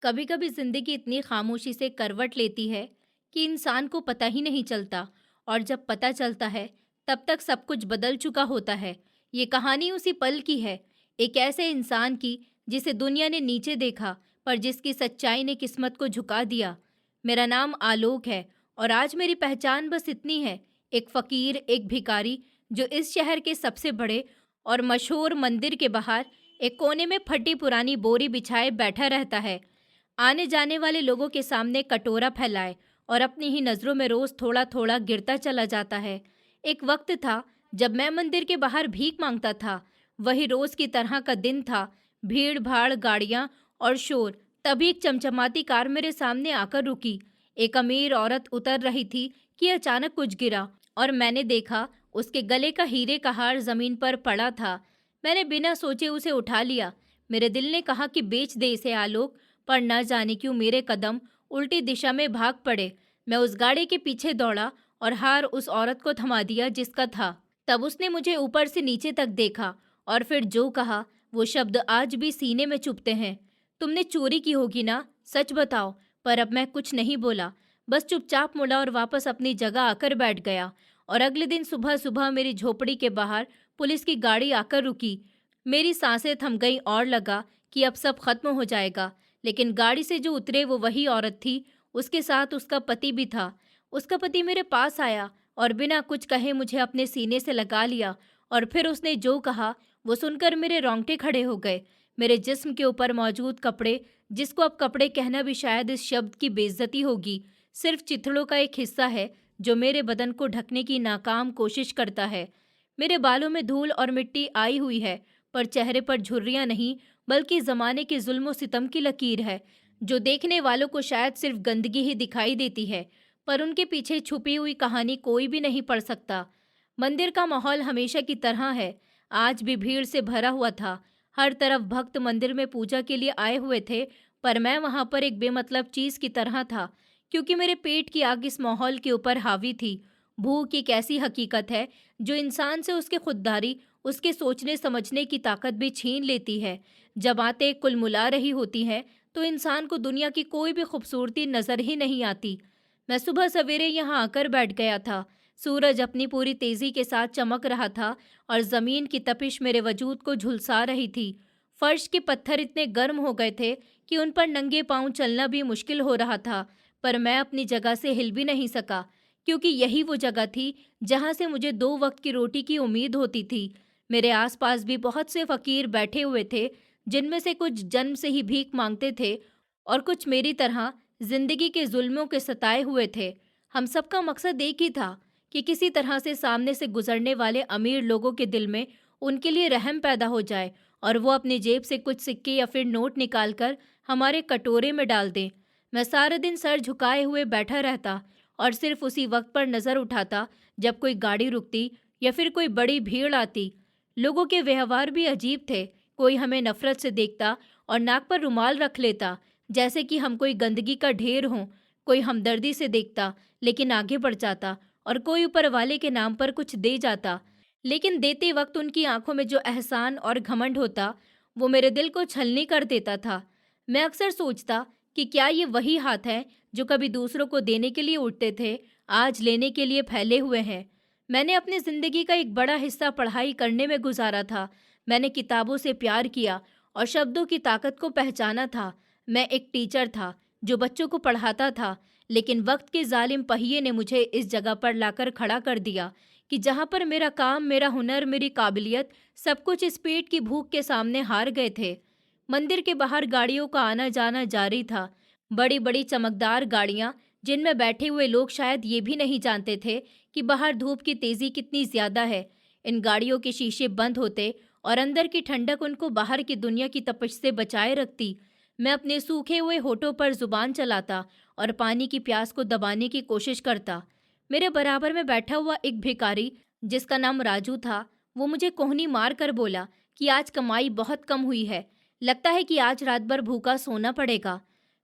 कभी कभी जिंदगी इतनी खामोशी से करवट लेती है कि इंसान को पता ही नहीं चलता। और जब पता चलता है तब तक सब कुछ बदल चुका होता है। ये कहानी उसी पल की है, एक ऐसे इंसान की जिसे दुनिया ने नीचे देखा पर जिसकी सच्चाई ने किस्मत को झुका दिया। मेरा नाम आलोक है और आज मेरी पहचान बस इतनी है, एक फकीर, एक भिखारी जो इस शहर के सबसे बड़े और मशहूर मंदिर के बाहर एक कोने में फटी पुरानी बोरी बिछाए बैठा रहता है। आने जाने वाले लोगों के सामने कटोरा फैलाए और अपनी ही नज़रों में रोज थोड़ा थोड़ा गिरता चला जाता है। एक वक्त था जब मैं मंदिर के बाहर भीख मांगता था। वही रोज की तरह का दिन था। भीड़ भाड़, गाड़ियां और शोर। तभी एक चमचमाती कार मेरे सामने आकर रुकी। एक अमीर औरत उतर रही थी कि अचानक कुछ गिरा और मैंने देखा उसके गले का हीरे का हार जमीन पर पड़ा था। मैंने बिना सोचे उसे उठा लिया। मेरे दिल ने कहा कि बेच दे इसे आलोक, पर न जाने क्यों मेरे कदम उल्टी दिशा में भाग पड़े। मैं उस गाड़ी के पीछे दौड़ा और हार उस औरत को थमा दिया जिसका था। तब उसने मुझे ऊपर से नीचे तक देखा और फिर जो कहा वो शब्द आज भी सीने में चुभते हैं। तुमने चोरी की होगी ना, सच बताओ। पर अब मैं कुछ नहीं बोला, बस चुपचाप मुड़ा और वापस अपनी जगह आकर बैठ गया। और अगले दिन सुबह सुबह मेरी झोपड़ी के बाहर पुलिस की गाड़ी आकर रुकी। मेरी सांसें थम गईं और लगा कि अब सब खत्म हो जाएगा। लेकिन गाड़ी से जो उतरे वो वही औरत थी। उसके साथ उसका पति भी था। उसका पति मेरे पास आया और बिना कुछ कहे मुझे अपने सीने से लगा लिया। और फिर उसने जो कहा वो सुनकर मेरे रोंगटे खड़े हो गए। मेरे जिस्म के ऊपर मौजूद कपड़े, जिसको अब कपड़े कहना भी शायद इस शब्द की बेइज्जती होगी, सिर्फ चिथड़ों का एक हिस्सा है जो मेरे बदन को ढकने की नाकाम कोशिश करता है। मेरे बालों में धूल और मिट्टी आई हुई है, पर चेहरे पर झुर्रियां नहीं, बल्कि जमाने के जुल्म सितम की लकीर है, जो देखने वालों को शायद सिर्फ गंदगी ही दिखाई देती है, पर उनके पीछे छुपी हुई कहानी कोई भी नहीं पढ़ सकता। मंदिर का माहौल हमेशा की तरह है, आज भी भीड़ से भरा हुआ था। हर तरफ भक्त मंदिर में पूजा के लिए आए हुए थे, पर मैं वहां पर एक बेमतलब चीज की तरह था, क्योंकि मेरे पेट की आग इस माहौल के ऊपर हावी थी। भूख एक ऐसी हकीकत है जो इंसान से उसके खुददारी, उसके सोचने समझने की ताकत भी छीन लेती है। जब आते कुलमुला रही होती हैं तो इंसान को दुनिया की कोई भी खूबसूरती नजर ही नहीं आती। मैं सुबह सवेरे यहाँ आकर बैठ गया था। सूरज अपनी पूरी तेजी के साथ चमक रहा था और जमीन की तपिश मेरे वजूद को झुलसा रही थी। फर्श के पत्थर इतने गर्म हो गए थे कि उन पर नंगे पांव चलना भी मुश्किल हो रहा था, पर मैं अपनी जगह से हिल भी नहीं सका, क्योंकि यही वो जगह थी जहां से मुझे 2 वक्त की रोटी की उम्मीद होती थी। मेरे आसपास भी बहुत से फकीर बैठे हुए थे, जिनमें से कुछ जन्म से ही भीख मांगते थे और कुछ मेरी तरह जिंदगी के जुल्मों के सताए हुए थे। हम सबका मकसद एक ही था कि किसी तरह से सामने से गुजरने वाले अमीर लोगों के दिल में उनके लिए रहम पैदा हो जाए और वो अपनी जेब से कुछ सिक्के या फिर नोट निकालकर हमारे कटोरे में डाल दें। मैं सारा दिन सर झुकाए हुए बैठा रहता और सिर्फ उसी वक्त पर नजर उठाता जब कोई गाड़ी रुकती या फिर कोई बड़ी भीड़ आती। लोगों के व्यवहार भी अजीब थे। कोई हमें नफरत से देखता और नाक पर रुमाल रख लेता, जैसे कि हम कोई गंदगी का ढेर हों। कोई हमदर्दी से देखता लेकिन आगे बढ़ जाता, और कोई ऊपर वाले के नाम पर कुछ दे जाता, लेकिन देते वक्त उनकी आंखों में जो एहसान और घमंड होता वो मेरे दिल को छलनी कर देता था। मैं अक्सर सोचता कि क्या ये वही हाथ हैं जो कभी दूसरों को देने के लिए उठते थे, आज लेने के लिए फैले हुए हैं। मैंने अपनी जिंदगी का एक बड़ा हिस्सा पढ़ाई करने में गुजारा था। मैंने किताबों से प्यार किया और शब्दों की ताकत को पहचाना था। मैं एक टीचर था जो बच्चों को पढ़ाता था, लेकिन वक्त के जालिम पहिए ने मुझे इस जगह पर लाकर खड़ा कर दिया कि जहाँ पर मेरा काम, मेरा हुनर, मेरी काबिलियत, सब कुछ इस पेट की भूख के सामने हार गए थे। मंदिर के बाहर गाड़ियों का आना जाना जारी था। बड़ी बड़ी चमकदार गाड़ियां, जिनमें बैठे हुए लोग शायद ये भी नहीं जानते थे कि बाहर धूप की तेजी कितनी ज्यादा है। इन गाड़ियों के शीशे बंद होते और अंदर की ठंडक उनको बाहर की दुनिया की तपिश से बचाए रखती। मैं अपने सूखे हुए होठों पर जुबान चलाता और पानी की प्यास को दबाने की कोशिश करता। मेरे बराबर में बैठा हुआ एक भिखारी, जिसका नाम राजू था, वो मुझे कोहनी मार कर बोला कि आज कमाई बहुत कम हुई है, लगता है कि आज रात भर भूखा सोना पड़ेगा।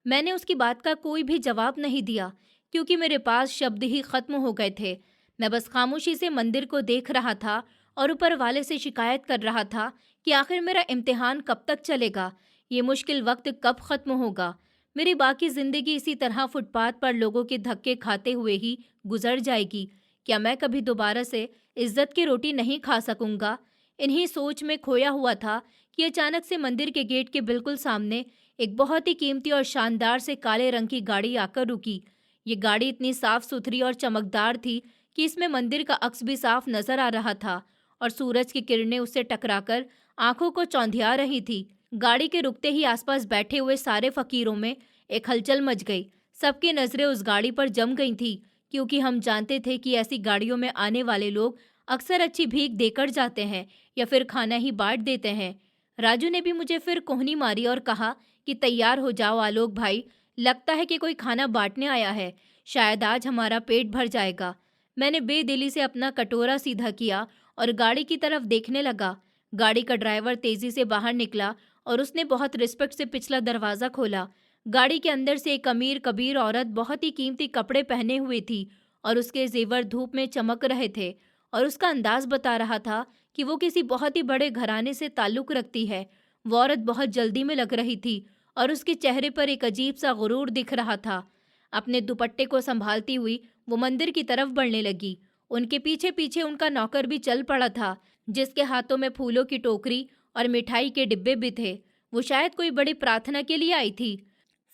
मैंने उसकी बात का कोई भी जवाब नहीं दिया, क्योंकि मेरे पास शब्द ही खत्म हो गए थे। मैं बस खामोशी से मंदिर को देख रहा था और ऊपर वाले से शिकायत कर रहा था कि आखिर मेरा इम्तिहान कब तक चलेगा, ये मुश्किल वक्त कब खत्म होगा। मेरी बाकी जिंदगी इसी तरह फुटपाथ पर लोगों के धक्के खाते हुए ही गुजर जाएगी। क्या मैं कभी दोबारा से इज्जत की रोटी नहीं खा सकूंगा? इन्हीं सोच में खोया हुआ था कि अचानक से मंदिर के गेट के बिल्कुल सामने एक बहुत ही कीमती और शानदार से काले रंग की गाड़ी आकर रुकी। ये गाड़ी इतनी साफ सुथरी और चमकदार थी कि इसमें मंदिर का अक्स भी साफ नजर आ रहा था और सूरज की किरणें उससे टकराकर आंखों को चौंधिया रही थी। गाड़ी के रुकते ही आसपास बैठे हुए सारे फकीरों में एक हलचल मच गई। सबकी नजरें उस गाड़ी पर जम गई थी, क्योंकि हम जानते थे कि ऐसी गाड़ियों में आने वाले लोग अक्सर अच्छी भीख देकर जाते हैं या फिर खाना ही बांट देते हैं। राजू ने भी मुझे फिर कोहनी मारी और कहा कि तैयार हो जाओ आलोक भाई, लगता है कि कोई खाना बांटने आया है। शायद आज हमारा पेट भर जाएगा। मैंने बेदिली से अपना कटोरा सीधा किया और गाड़ी की तरफ देखने लगा। गाड़ी का ड्राइवर तेजी से बाहर निकला और उसने बहुत रिस्पेक्ट से पिछला दरवाजा खोला। गाड़ी के अंदर से एक अमीर कबीर औरत बहुत ही कीमती कपड़े पहने हुए थी और उसके जेवर धूप में चमक रहे थे और उसका अंदाज बता रहा था कि वो किसी बहुत ही बड़े घराने से ताल्लुक रखती है। वो औरत बहुत जल्दी में लग रही थी और उसके चेहरे पर एक अजीब सा गुरूर दिख रहा था। अपने दुपट्टे को संभालती हुई वो मंदिर की तरफ बढ़ने लगी। उनके पीछे पीछे उनका नौकर भी चल पड़ा था, जिसके हाथों में फूलों की टोकरी और मिठाई के डिब्बे भी थे। वो शायद कोई बड़ी प्रार्थना के लिए आई थी।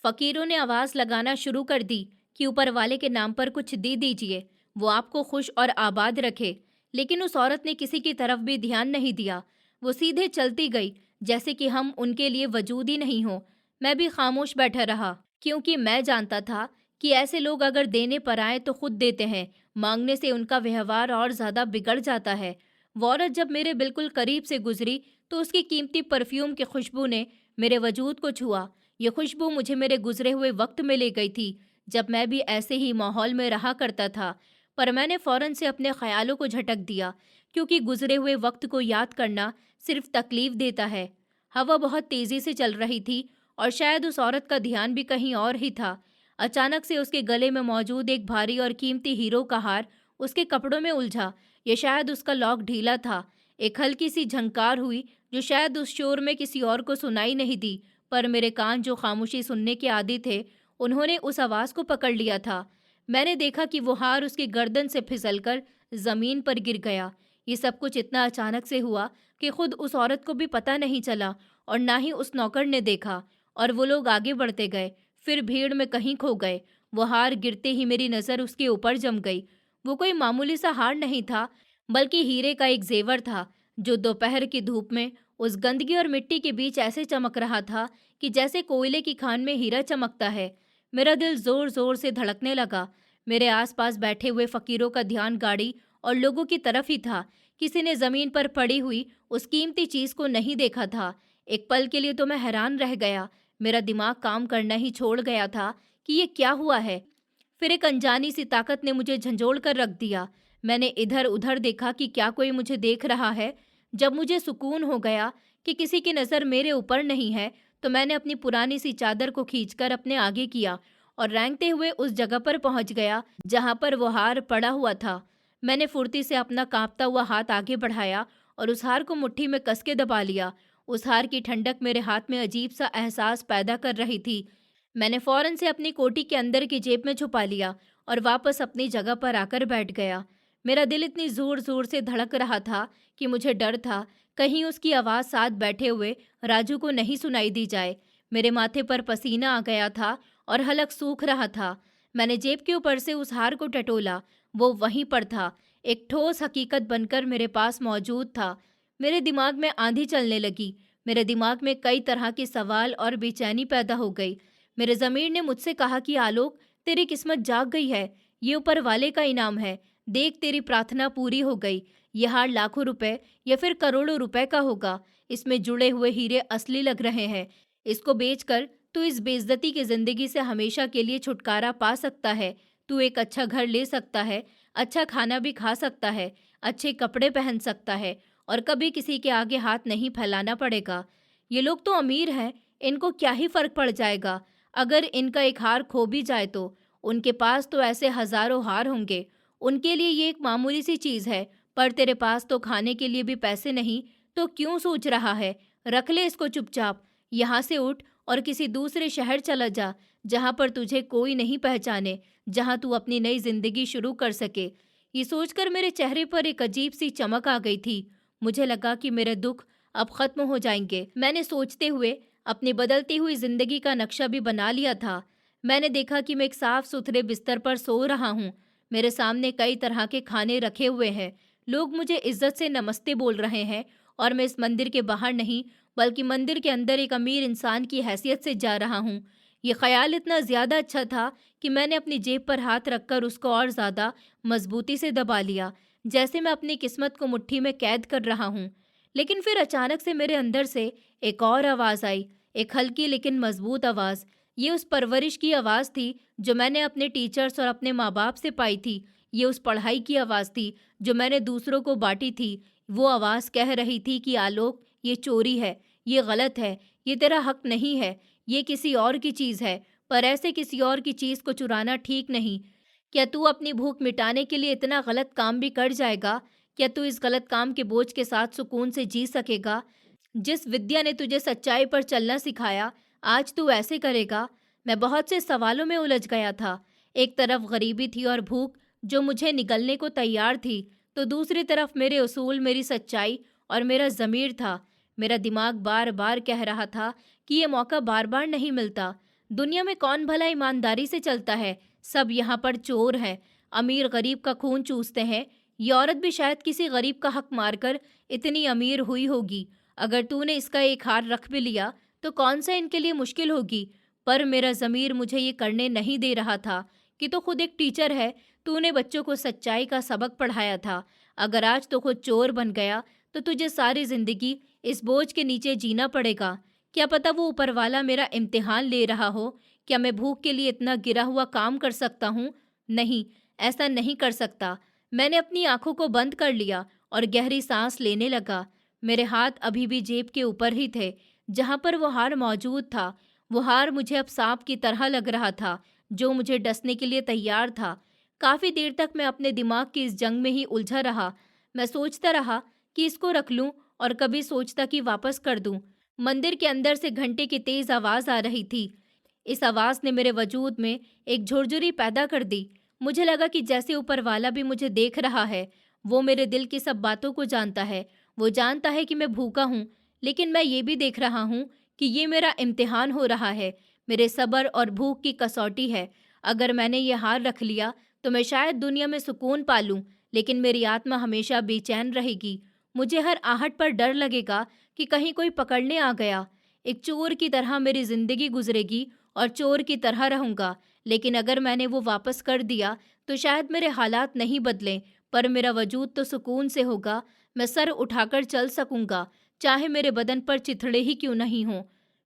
फकीरों ने आवाज लगाना शुरू कर दी कि ऊपर वाले के नाम पर कुछ दे दीजिए, वो आपको खुश और आबाद रखे। लेकिन उस औरत ने किसी की तरफ भी ध्यान नहीं दिया। वो सीधे चलती गई, जैसे कि हम उनके लिए वजूद ही नहीं हो। मैं भी खामोश बैठा रहा, क्योंकि मैं जानता था कि ऐसे लोग अगर देने पर आए तो खुद देते हैं, मांगने से उनका व्यवहार और ज्यादा बिगड़ जाता है। वो औरत जब मेरे बिल्कुल करीब से गुजरी तो उसकी कीमती परफ्यूम की खुशबू ने मेरे वजूद को छुआ। ये खुशबू मुझे मेरे गुजरे हुए वक्त में ले गई थी, जब मैं भी ऐसे ही माहौल में रहा करता था। पर मैंने फौरन से अपने ख्यालों को झटक दिया, क्योंकि गुजरे हुए वक्त को याद करना सिर्फ तकलीफ देता है। हवा बहुत तेजी से चल रही थी और शायद उस औरत का ध्यान भी कहीं और ही था। अचानक से उसके गले में मौजूद एक भारी और कीमती हीरो का हार उसके कपड़ों में उलझा। ये शायद उसका लॉक ढीला था। एक हल्की सी झंकार हुई, जो शायद उस शोर में किसी और को सुनाई नहीं दी, पर मेरे कान जो खामोशी सुनने के आदी थे, उन्होंने उस आवाज को पकड़ लिया था। मैंने देखा कि वो हार उसकी गर्दन से फिसलकर जमीन पर गिर गया। ये सब कुछ इतना अचानक से हुआ कि खुद उस औरत को भी पता नहीं चला और ना ही उस नौकर ने देखा। और वो लोग आगे बढ़ते गए, फिर भीड़ में कहीं खो गए। वो हार गिरते ही मेरी नज़र उसके ऊपर जम गई। वो कोई मामूली सा हार नहीं था, बल्कि हीरे का एक जेवर था, जो दोपहर की धूप में उस गंदगी और मिट्टी के बीच ऐसे चमक रहा था कि जैसे कोयले की खान में हीरा चमकता है। मेरा दिल जोर जोर से धड़कने लगा। मेरे आसपास बैठे हुए फकीरों का ध्यान गाड़ी और लोगों की तरफ ही था। किसी ने जमीन पर पड़ी हुई उस कीमती चीज को नहीं देखा था। एक पल के लिए तो मैं हैरान रह गया। मेरा दिमाग काम करना ही छोड़ गया था कि ये क्या हुआ है। फिर एक अनजानी सी ताकत ने मुझे झंझोड़ कर रख दिया। मैंने इधर उधर देखा कि क्या कोई मुझे देख रहा है। जब मुझे सुकून हो गया कि किसी की नज़र मेरे ऊपर नहीं है, तो मैंने अपनी पुरानी सी चादर को खींचकर अपने आगे किया और रेंगते हुए उस जगह पर पहुंच गया जहां पर वो हार पड़ा हुआ था। मैंने फुर्ती से अपना कांपता हुआ हाथ आगे बढ़ाया और उस हार को मुट्ठी में कस के दबा लिया। उस हार की ठंडक मेरे हाथ में अजीब सा एहसास पैदा कर रही थी। मैंने फौरन से अपनी कोटी के अंदर की जेब में छुपा लिया और वापस अपनी जगह पर आकर बैठ गया। मेरा दिल इतनी जोर जोर से धड़क रहा था कि मुझे डर था कहीं उसकी आवाज़ साथ बैठे हुए राजू को नहीं सुनाई दी जाए। मेरे माथे पर पसीना आ गया था और हलक सूख रहा था। मैंने जेब के ऊपर से उस हार को टटोला। वो वहीं पर था, एक ठोस हकीकत बनकर मेरे पास मौजूद था। मेरे दिमाग में आंधी चलने लगी। मेरे दिमाग में कई तरह के सवाल और बेचैनी पैदा हो गई। मेरे ज़मीर ने मुझसे कहा कि आलोक, तेरी किस्मत जाग गई है, ये ऊपर वाले का इनाम है। देख, तेरी प्रार्थना पूरी हो गई। यह हार लाखों रुपए या फिर करोड़ों रुपए का होगा। इसमें जुड़े हुए हीरे असली लग रहे हैं। इसको बेचकर तू इस बेइज्जती की जिंदगी से हमेशा के लिए छुटकारा पा सकता है। तू एक अच्छा घर ले सकता है, अच्छा खाना भी खा सकता है, अच्छे कपड़े पहन सकता है और कभी किसी के आगे हाथ नहीं फैलाना पड़ेगा। ये लोग तो अमीर हैं, इनको क्या ही फर्क पड़ जाएगा अगर इनका एक हार खो भी जाए तो। उनके पास तो ऐसे हजारों हार होंगे, उनके लिए ये एक मामूली सी चीज है। पर तेरे पास तो खाने के लिए भी पैसे नहीं, तो क्यों सोच रहा है? रख ले इसको चुपचाप। यहाँ से उठ और किसी दूसरे शहर चला जा जहाँ पर तुझे कोई नहीं पहचाने, जहाँ तू अपनी नई जिंदगी शुरू कर सके। ये सोचकर मेरे चेहरे पर एक अजीब सी चमक आ गई थी। मुझे लगा कि मेरे दुख अब खत्म हो जाएंगे। मैंने सोचते हुए अपनी बदलती हुई जिंदगी का नक्शा भी बना लिया था। मैंने देखा कि मैं एक साफ सुथरे बिस्तर पर सो रहा हूँ। मेरे सामने कई तरह के खाने रखे हुए हैं। लोग मुझे इज्जत से नमस्ते बोल रहे हैं और मैं इस मंदिर के बाहर नहीं बल्कि मंदिर के अंदर एक अमीर इंसान की हैसियत से जा रहा हूँ। ये ख्याल इतना ज़्यादा अच्छा था कि मैंने अपनी जेब पर हाथ रखकर उसको और ज़्यादा मजबूती से दबा लिया, जैसे मैं अपनी किस्मत को मुट्ठी में कैद कर रहा हूँ। लेकिन फिर अचानक से मेरे अंदर से एक और आवाज़ आई, एक हल्की लेकिन मजबूत आवाज़। ये उस परवरिश की आवाज़ थी जो मैंने अपने टीचर्स और अपने माँ बाप से पाई थी। ये उस पढ़ाई की आवाज़ थी जो मैंने दूसरों को बांटी थी। वो आवाज़ कह रही थी कि आलोक, ये चोरी है, ये गलत है, ये तेरा हक नहीं है, ये किसी और की चीज़ है, पर ऐसे किसी और की चीज़ को चुराना ठीक नहीं। क्या तू अपनी भूख मिटाने के लिए इतना गलत काम भी कर जाएगा? क्या तू इस गलत काम के बोझ के साथ सुकून से जी सकेगा? जिस विद्या ने तुझे सच्चाई पर चलना सिखाया, आज तू ऐसे करेगा? मैं बहुत से सवालों में उलझ गया था। एक तरफ गरीबी थी और भूख जो मुझे निगलने को तैयार थी, तो दूसरी तरफ मेरे उसूल, मेरी सच्चाई और मेरा ज़मीर था। मेरा दिमाग बार बार कह रहा था कि ये मौका बार बार नहीं मिलता। दुनिया में कौन भला ईमानदारी से चलता है? सब यहाँ पर चोर हैं। अमीर गरीब का खून चूसते हैं। ये औरत भी शायद किसी गरीब का हक मारकर इतनी अमीर हुई होगी। अगर तूने इसका एक हार रख भी लिया तो कौन सा इनके लिए मुश्किल होगी। पर मेरा ज़मीर मुझे ये करने नहीं दे रहा था कि तो खुद एक टीचर है, तूने बच्चों को सच्चाई का सबक पढ़ाया था। अगर आज तो खुद चोर बन गया तो तुझे सारी ज़िंदगी इस बोझ के नीचे जीना पड़ेगा। क्या पता वो ऊपर वाला मेरा इम्तिहान ले रहा हो। क्या मैं भूख के लिए इतना गिरा हुआ काम कर सकता हूँ? नहीं, ऐसा नहीं कर सकता। मैंने अपनी आंखों को बंद कर लिया और गहरी सांस लेने लगा। मेरे हाथ अभी भी जेब के ऊपर ही थे जहाँ पर वो हार मौजूद था। वो हार मुझे अब सांप की तरह लग रहा था जो मुझे डसने के लिए तैयार था। काफ़ी देर तक मैं अपने दिमाग की इस जंग में ही उलझा रहा। मैं सोचता रहा कि इसको रख लूं और कभी सोचता कि वापस कर दूं। मंदिर के अंदर से घंटे की तेज आवाज़ आ रही थी। इस आवाज़ ने मेरे वजूद में एक झुरझुरी पैदा कर दी। मुझे लगा कि जैसे ऊपर वाला भी मुझे देख रहा है। वो मेरे दिल की सब बातों को जानता है। वो जानता है कि मैं भूखा हूँ, लेकिन मैं ये भी देख रहा हूँ कि ये मेरा इम्तिहान हो रहा है, मेरे सब्र और भूख की कसौटी है। अगर मैंने ये हार रख लिया तो मैं शायद दुनिया में सुकून पा लूँ, लेकिन मेरी आत्मा हमेशा बेचैन रहेगी। मुझे हर आहट पर डर लगेगा कि कहीं कोई पकड़ने आ गया। एक चोर की तरह मेरी ज़िंदगी गुजरेगी और चोर की तरह रहूँगा। लेकिन अगर मैंने वो वापस कर दिया तो शायद मेरे हालात नहीं बदलें, पर मेरा वजूद तो सुकून से होगा। मैं सर उठाकर चल सकूँगा, चाहे मेरे बदन पर चिथड़े ही क्यों नहीं हों।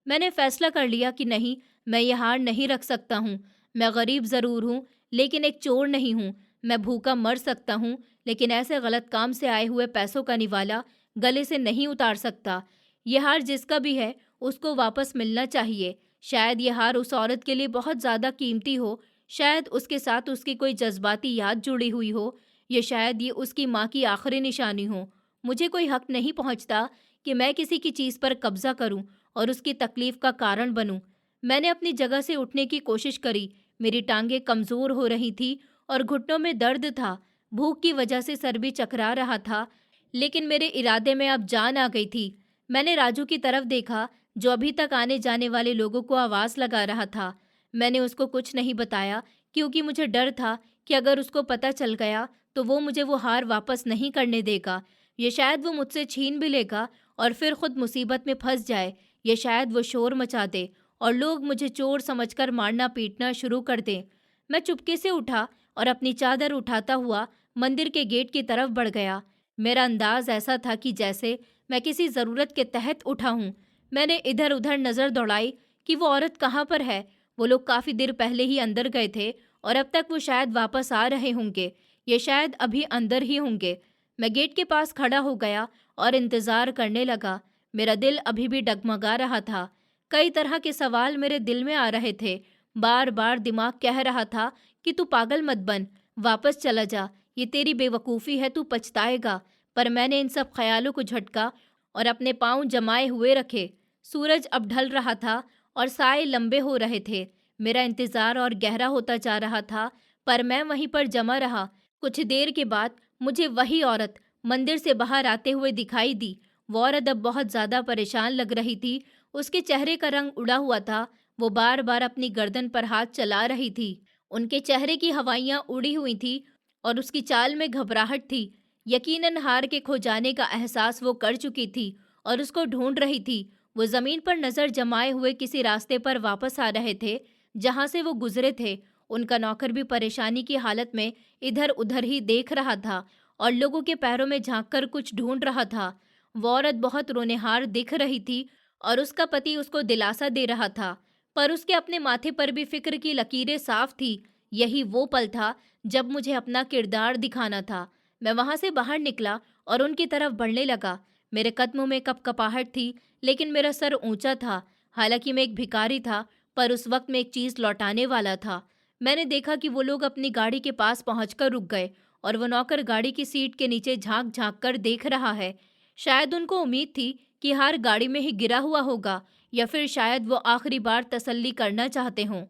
मैंने फैसला कर लिया कि नहीं, मैं ये हार नहीं रख सकता हूँ। मैं गरीब ज़रूर हूँ, लेकिन एक चोर नहीं हूँ। मैं भूखा मर सकता हूँ, लेकिन ऐसे गलत काम से आए हुए पैसों का निवाला गले से नहीं उतार सकता। ये हार जिसका भी है, उसको वापस मिलना चाहिए। शायद ये हार उस औरत के लिए बहुत ज़्यादा कीमती हो। शायद उसके साथ उसकी कोई जज्बाती याद जुड़ी हुई हो। या शायद ये उसकी माँ की आखिरी निशानी हो। मुझे कोई हक नहीं पहुँचता कि मैं किसी की चीज़ पर कब्जा करूँ और उसकी तकलीफ़ का कारण बनूँ। मैंने अपनी जगह से उठने की कोशिश करी। मेरी टांगें कमज़ोर हो रही थी और घुटनों में दर्द था। भूख की वजह से सर भी चकरा रहा था, लेकिन मेरे इरादे में अब जान आ गई थी। मैंने राजू की तरफ देखा, जो अभी तक आने जाने वाले लोगों को आवाज़ लगा रहा था। मैंने उसको कुछ नहीं बताया, क्योंकि मुझे डर था कि अगर उसको पता चल गया तो वो मुझे वो हार वापस नहीं करने देगा। ये शायद वो मुझसे छीन भी लेगा और फिर खुद मुसीबत में फंस जाए। ये शायद वो शोर मचा दे और लोग मुझे चोर समझकर मारना पीटना शुरू कर दें। मैं चुपके से उठा और अपनी चादर उठाता हुआ मंदिर के गेट की तरफ बढ़ गया। मेरा अंदाज ऐसा था कि जैसे मैं किसी ज़रूरत के तहत उठा हूँ। मैंने इधर उधर नज़र दौड़ाई कि वो औरत कहाँ पर है। वो लोग काफ़ी देर पहले ही अंदर गए थे और अब तक वो शायद वापस आ रहे होंगे। ये शायद अभी अंदर ही होंगे। मैं गेट के पास खड़ा हो गया और इंतज़ार करने लगा। मेरा दिल अभी भी डगमगा रहा था। कई तरह के सवाल मेरे दिल में आ रहे थे। बार बार दिमाग कह रहा था कि तू पागल मत बन, वापस चला जा, ये तेरी बेवकूफ़ी है, तू पछताएगा। पर मैंने इन सब ख्यालों को झटका और अपने पाँव जमाए हुए रखे। सूरज अब ढल रहा था और साए लंबे हो रहे थे। मेरा इंतजार और गहरा होता जा रहा था, पर मैं वहीं पर जमा रहा। कुछ देर के बाद मुझे वही औरत मंदिर से बाहर आते हुए दिखाई दी। वो औरत अब बहुत ज्यादा परेशान लग रही थी। उसके चेहरे का रंग उड़ा हुआ था। वो बार बार अपनी गर्दन पर हाथ चला रही थी। उनके चेहरे की हवाइयां उड़ी हुई थी और उसकी चाल में घबराहट थी। यकीनन हार के खो जाने का एहसास वो कर चुकी थी और उसको ढूंढ रही थी। वो जमीन पर नजर जमाए हुए किसी रास्ते पर वापस आ रहे थे जहां से वो गुजरे थे। उनका नौकर भी परेशानी की हालत में इधर उधर ही देख रहा था और लोगों के पैरों में झांककर कुछ ढूंढ रहा था। वो औरत बहुत रोनेहार दिख रही थी और उसका पति उसको दिलासा दे रहा था, पर उसके अपने माथे पर भी फिक्र की लकीरें साफ थी। यही वो पल था जब मुझे अपना किरदार दिखाना था। मैं वहां से बाहर निकला और उनकी तरफ बढ़ने लगा। मेरे कदमों में कपकपाहट थी, लेकिन मेरा सर ऊंचा था। हालांकि मैं एक भिखारी था, पर उस वक्त मैं एक चीज लौटाने वाला था। मैंने देखा कि वो लोग अपनी गाड़ी के पास पहुंचकर रुक गए और वो नौकर गाड़ी की सीट के नीचे झांक झांक कर देख रहा है। शायद उनको उम्मीद थी कि हार गाड़ी में ही गिरा हुआ होगा, या फिर शायद वो आखिरी बार तसल्ली करना चाहते हों।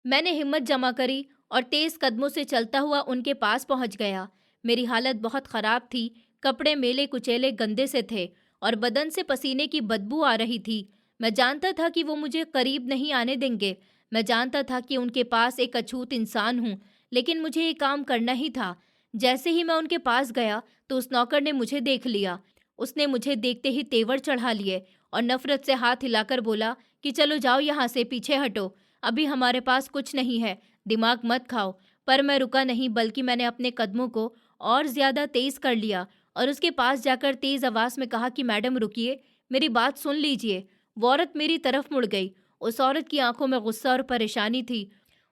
मैंने हिम्मत जमा करी और तेज कदमों से चलता हुआ उनके पास पहुंच गया। मेरी हालत बहुत खराब थी। कपड़े मेले कुचेले गंदे से थे और बदन से पसीने की बदबू आ रही थी। मैं जानता था कि वो मुझे करीब नहीं आने देंगे। मैं जानता था कि उनके पास एक अछूत इंसान हूँ, लेकिन मुझे ये काम करना ही था। जैसे ही मैं उनके पास गया तो उस नौकर ने मुझे देख लिया। उसने मुझे देखते ही तेवर चढ़ा लिए और नफरत से हाथ हिलाकर बोला कि चलो जाओ यहाँ से, पीछे हटो। अभी हमारे पास कुछ नहीं है, दिमाग मत खाओ। पर मैं रुका नहीं, बल्कि मैंने अपने कदमों को और ज्यादा तेज कर लिया और उसके पास जाकर तेज आवाज में कहा कि मैडम रुकिए, मेरी बात सुन लीजिए। वो औरत मेरी तरफ मुड़ गई। उस औरत की आंखों में गुस्सा और परेशानी थी।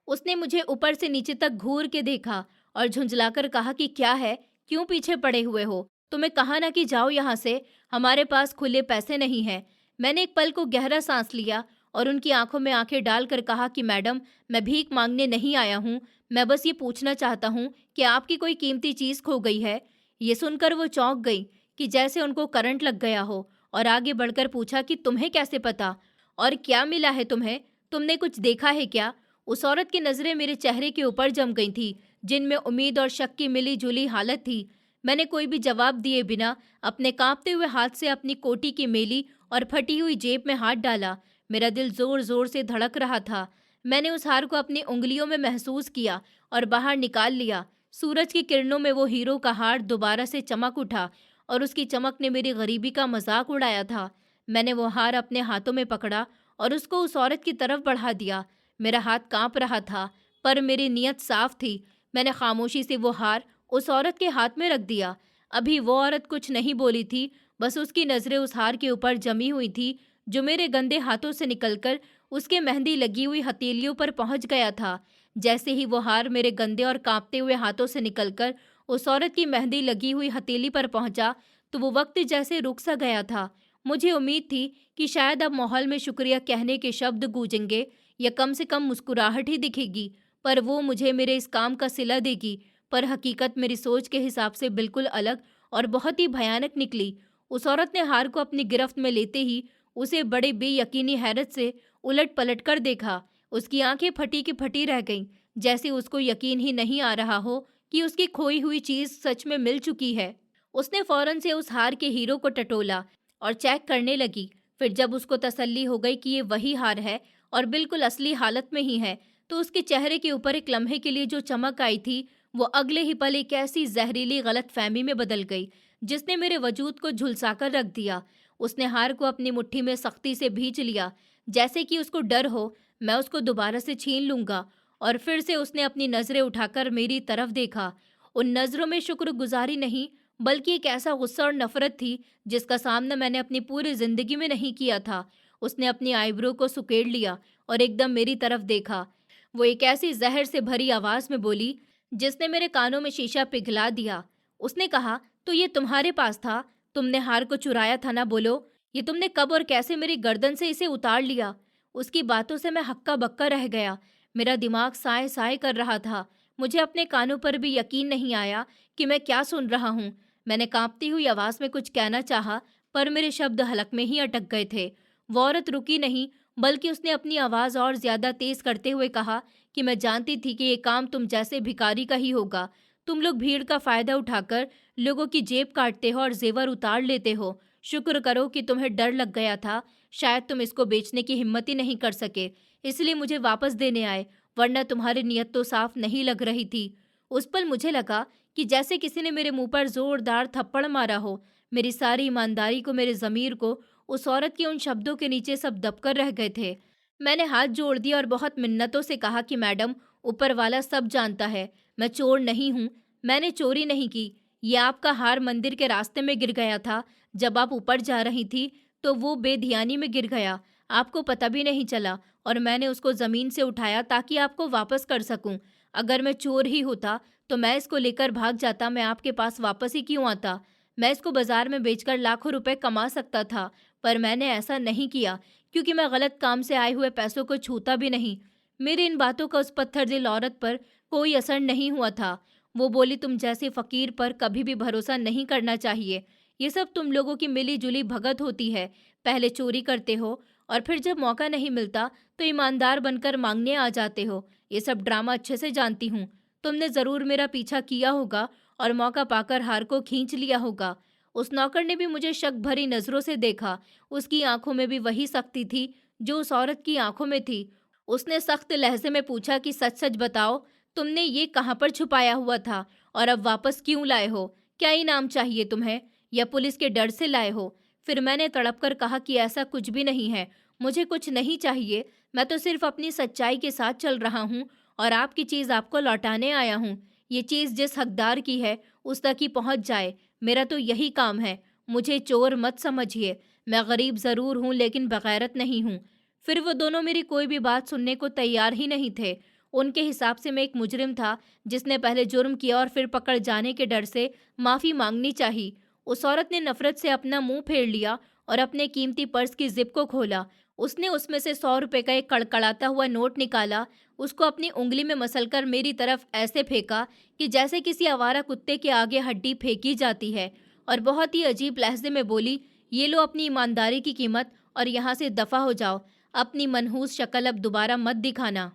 उसने मुझे ऊपर से नीचे तक घूर के देखा और झुंझलाकर कहा कि क्या है, क्यों पीछे पड़े हुए हो? तुम्हें कहा ना कि जाओ यहाँ से, हमारे पास खुले पैसे नहीं हैं। मैंने एक पल को गहरा सांस लिया और उनकी आंखों में आंखें डालकर कहा कि मैडम, मैं भीख मांगने नहीं आया हूँ। मैं बस ये पूछना चाहता हूँ कि आपकी कोई कीमती चीज खो गई है? ये सुनकर वो चौंक गई कि जैसे उनको करंट लग गया हो, और आगे बढ़कर पूछा कि तुम्हें कैसे पता, और क्या मिला है तुम्हें? तुमने कुछ देखा है क्या? उस औरत की नजरें मेरे चेहरे के ऊपर जम गई थी, जिनमें उम्मीद और शक की मिली जुली हालत थी। मैंने कोई भी जवाब दिए बिना अपने कांपते हुए हाथ से अपनी कोटी की मेली और फटी हुई जेब में हाथ डाला। मेरा दिल जोर जोर से धड़क रहा था। मैंने उस हार को अपनी उंगलियों में महसूस किया और बाहर निकाल लिया। सूरज की किरणों में वो हीरो का हार दोबारा से चमक उठा और उसकी चमक ने मेरी गरीबी का मजाक उड़ाया था। मैंने वो हार अपने हाथों में पकड़ा और उसको उस औरत की तरफ बढ़ा दिया। मेरा हाथ कांप रहा था, पर मेरी नीयत साफ थी। मैंने खामोशी से वो हार उस औरत के हाथ में रख दिया। अभी वो औरत कुछ नहीं बोली थी, बस उसकी नजरें उस हार के ऊपर जमी हुई थी, जो मेरे गंदे हाथों से निकलकर उसके मेहंदी लगी हुई हथेलियों पर पहुंच गया था। जैसे ही वो हार मेरे गंदे और कांपते हुए हाथों से निकलकर उस औरत की मेहंदी लगी हुई हथेली पर पहुंचा, तो वो वक्त जैसे रुक सा गया था। मुझे उम्मीद थी कि शायद अब माहौल में शुक्रिया कहने के शब्द गूंजेंगे, या कम से कम मुस्कुराहट ही दिखेगी, पर वो मुझे मेरे इस काम का सिला देगी। पर हकीकत मेरी सोच के हिसाब से बिल्कुल अलग और बहुत ही भयानक निकली। उस औरत ने हार को अपनी गिरफ्त में लेते ही उसे बड़े बेयकीनी हैरत से उलट पलट कर देखा। उसकी आंखें फटी की फटी रह गईं, जैसे उसको यकीन ही नहीं आ रहा हो कि उसकी खोई हुई चीज सच में मिल चुकी है। उसने फौरन से उस हार के हीरो को टटोला और चेक करने लगी। फिर जब उसको तसल्ली हो गई कि ये वही हार है और बिल्कुल असली हालत में ही है, तो उसके चेहरे के ऊपर एक लम्हे के लिए जो चमक आई थी, वो अगले ही पल एक ऐसी जहरीली गलतफहमी में बदल गई जिसने मेरे वजूद को झुलसाकर रख दिया। उसने हार को अपनी मुट्ठी में सख्ती से भींच लिया, जैसे कि उसको डर हो मैं उसको दोबारा से छीन लूंगा। और फिर से उसने अपनी नजरें उठाकर मेरी तरफ देखा। उन नजरों में शुक्रगुजारी नहीं, बल्कि एक ऐसा गुस्सा और नफरत थी जिसका सामना मैंने अपनी पूरी जिंदगी में नहीं किया था। उसने अपनी आईब्रो को सुकेड़ लिया और एकदम मेरी तरफ देखा। वो एक ऐसी जहर से भरी आवाज में बोली जिसने मेरे कानों में शीशा पिघला दिया। उसने कहा, तो ये तुम्हारे पास था? तुमने हार को चुराया था ना? बोलो, ये तुमने कब और कैसे मेरी गर्दन से इसे उतार लिया? उसकी बातों से मैं हक्का बक्का रह गया। मेरा दिमाग साए साए कर रहा था। मुझे अपने कानों पर भी यकीन नहीं आया कि मैं क्या सुन रहा हूँ। मैंने कांपती हुई आवाज में कुछ कहना चाहा, पर मेरे शब्द हलक में ही अटक गए थे। वो औरत रुकी नहीं, बल्कि उसने अपनी आवाज़ और ज़्यादा तेज़ करते हुए कहा कि मैं जानती थी कि ये काम तुम जैसे भिखारी का ही होगा। तुम लोग भीड़ का फ़ायदा उठाकर लोगों की जेब काटते हो और ज़ेवर उतार लेते हो। शुक्र करो कि तुम्हें डर लग गया था। शायद तुम इसको बेचने की हिम्मत ही नहीं कर सके, इसलिए मुझे वापस देने आए, वरना तुम्हारी नीयत तो साफ नहीं लग रही थी। उस पल मुझे लगा कि जैसे किसी ने मेरे मुंह पर जोरदार थप्पड़ मारा हो। मेरी सारी ईमानदारी को, मेरे ज़मीर को उस औरत के उन शब्दों के नीचे सब दबकर रह गए थे। मैंने हाथ जोड़ दिया और बहुत मिन्नतों से कहा कि मैडम, ऊपर वाला सब जानता है, मैं चोर नहीं हूँ, मैंने चोरी नहीं की। ये आपका हार मंदिर के रास्ते में गिर गया था। जब आप ऊपर जा रही थी तो वो बेध्यानी में गिर गया, आपको पता भी नहीं चला और मैंने उसको ज़मीन से उठाया ताकि आपको वापस कर सकूं। अगर मैं चोर ही होता तो मैं इसको लेकर भाग जाता, मैं आपके पास वापस ही क्यों आता? मैं इसको बाजार में बेचकर लाखों रुपए कमा सकता था, पर मैंने ऐसा नहीं किया क्योंकि मैं गलत काम से आए हुए पैसों को छूता भी नहीं। मेरी इन बातों का उस पत्थर दिल औरत पर कोई असर नहीं हुआ था। वो बोली, तुम जैसे फकीर पर कभी भी भरोसा नहीं करना चाहिए। ये सब तुम लोगों की मिली जुली भगत होती है। पहले चोरी करते हो और फिर जब मौका नहीं मिलता तो ईमानदार बनकर मांगने आ जाते हो। ये सब ड्रामा अच्छे से जानती हूँ। तुमने ज़रूर मेरा पीछा किया होगा और मौका पाकर हार को खींच लिया होगा। उस नौकर ने भी मुझे शक भरी नज़रों से देखा। उसकी आंखों में भी वही सख्ती थी जो उस औरत की आंखों में थी। उसने सख्त लहजे में पूछा कि सच सच बताओ, तुमने ये कहाँ पर छुपाया हुआ था और अब वापस क्यों लाए हो? क्या इनाम चाहिए तुम्हें या पुलिस के डर से लाए हो? फिर मैंने तड़प कर कहा कि ऐसा कुछ भी नहीं है, मुझे कुछ नहीं चाहिए, मैं तो सिर्फ अपनी सच्चाई के साथ चल रहा हूँ और आपकी चीज़ आपको लौटाने आया हूँ। ये चीज़ जिस हकदार की है उस तक ही पहुँच जाए, मेरा तो यही काम है। मुझे चोर मत समझिए, मैं गरीब ज़रूर हूँ लेकिन बगैरत नहीं हूँ। फिर वो दोनों मेरी कोई भी बात सुनने को तैयार ही नहीं थे। उनके हिसाब से मैं एक मुजरिम था जिसने पहले जुर्म किया और फिर पकड़ जाने के डर से माफ़ी मांगनी चाहिए। उस औरत ने नफरत से अपना मुंह फेर लिया और अपने कीमती पर्स की जिप को खोला। उसने उसमें से 100 रुपए का एक कड़कड़ाता हुआ नोट निकाला, उसको अपनी उंगली में मसलकर मेरी तरफ ऐसे फेंका कि जैसे किसी आवारा कुत्ते के आगे हड्डी फेंकी जाती है, और बहुत ही अजीब लहजे में बोली, ये लो अपनी ईमानदारी की कीमत और यहाँ से दफ़ा हो जाओ। अपनी मनहूस शक्ल अब दोबारा मत दिखाना।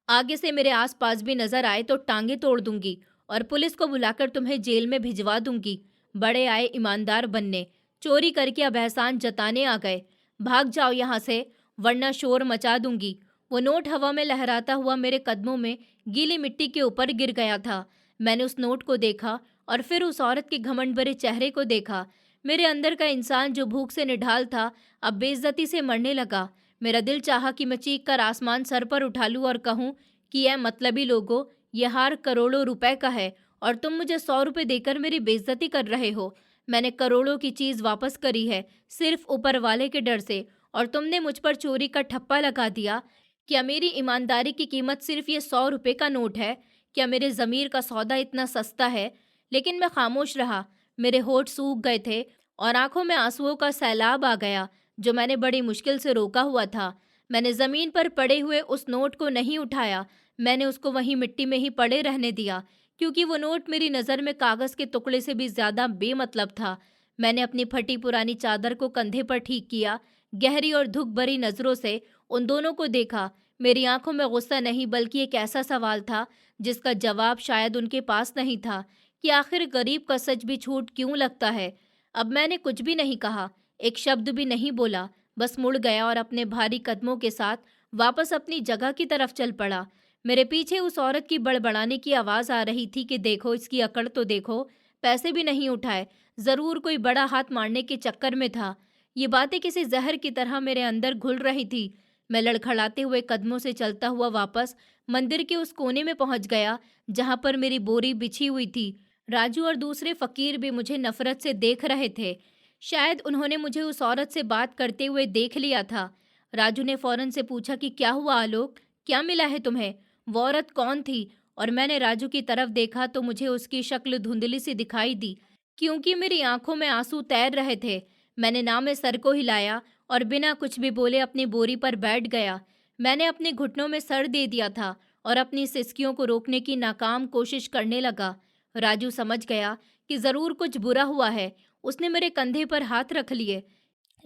आगे से मेरे आसपास भी नजर आए तो टांगे तोड़ दूंगी और पुलिस को बुलाकर तुम्हें जेल में भिजवा दूंगी। बड़े आए ईमानदार बनने, चोरी करके अब एहसान जताने आ गए। भाग जाओ यहाँ से, वरना शोर मचा दूंगी। वो नोट हवा में लहराता हुआ मेरे कदमों में गीली मिट्टी के ऊपर गिर गया था। मैंने उस नोट को देखा और फिर उस औरत के घमंड भरे चेहरे को देखा। मेरे अंदर का इंसान जो भूख से निढाल था अब बेइज्जती से मरने लगा। मेरा दिल चाहा कि मैं चीख कर आसमान सर पर उठा लूं और कहूं कि यह मतलबी लोगों, यह हार करोड़ों रुपए का है और तुम मुझे 100 रुपए देकर मेरी बेइज्जती कर रहे हो। मैंने करोड़ों की चीज वापस करी है सिर्फ ऊपर वाले के डर से, और तुमने मुझ पर चोरी का ठप्पा लगा दिया। क्या मेरी ईमानदारी की कीमत सिर्फ ये 100 रुपए का नोट है? क्या मेरे ज़मीर का सौदा इतना सस्ता है? लेकिन मैं खामोश रहा। मेरे होठ सूख गए थे और आंखों में आंसुओं का सैलाब आ गया जो मैंने बड़ी मुश्किल से रोका हुआ था। मैंने ज़मीन पर पड़े हुए उस नोट को नहीं उठाया, मैंने उसको वहीं मिट्टी में ही पड़े रहने दिया, क्योंकि वो नोट मेरी नज़र में कागज़ के टुकड़े से भी ज़्यादा बेमतलब था। मैंने अपनी फटी पुरानी चादर को कंधे पर ठीक किया, गहरी और दुख भरी नज़रों से उन दोनों को देखा। मेरी आंखों में गुस्सा नहीं बल्कि एक ऐसा सवाल था जिसका जवाब शायद उनके पास नहीं था, कि आखिर गरीब का सच भी झूठ क्यों लगता है। अब मैंने कुछ भी नहीं कहा, एक शब्द भी नहीं बोला, बस मुड़ गया और अपने भारी कदमों के साथ वापस अपनी जगह की तरफ चल पड़ा। मेरे पीछे उस औरत की बड़बड़ाने की आवाज़ आ रही थी कि देखो इसकी अकड़ तो देखो, पैसे भी नहीं उठाए, ज़रूर कोई बड़ा हाथ मारने के चक्कर में था। ये बातें किसी जहर की तरह मेरे अंदर घुल रही थी। मैं लड़खड़ाते हुए कदमों से चलता हुआ वापस मंदिर के उस कोने में पहुंच गया जहां पर मेरी बोरी बिछी हुई थी। राजू और दूसरे फकीर भी मुझे नफरत से देख रहे थे। शायद उन्होंने मुझे उस औरत से बात करते हुए देख लिया था। राजू ने फौरन से पूछा कि क्या हुआ आलोक, क्या मिला है तुम्हें? वो औरत कौन थी? और मैंने राजू की तरफ देखा तो मुझे उसकी शक्ल धुंधली सी दिखाई दी, क्योंकि मेरी आंखों में आंसू तैर रहे थे। मैंने नामे सर को हिलाया और बिना कुछ भी बोले अपनी बोरी पर बैठ गया। मैंने अपने घुटनों में सर दे दिया था और अपनी सिसकियों को रोकने की नाकाम कोशिश करने लगा। राजू समझ गया कि ज़रूर कुछ बुरा हुआ है। उसने मेरे कंधे पर हाथ रख लिए,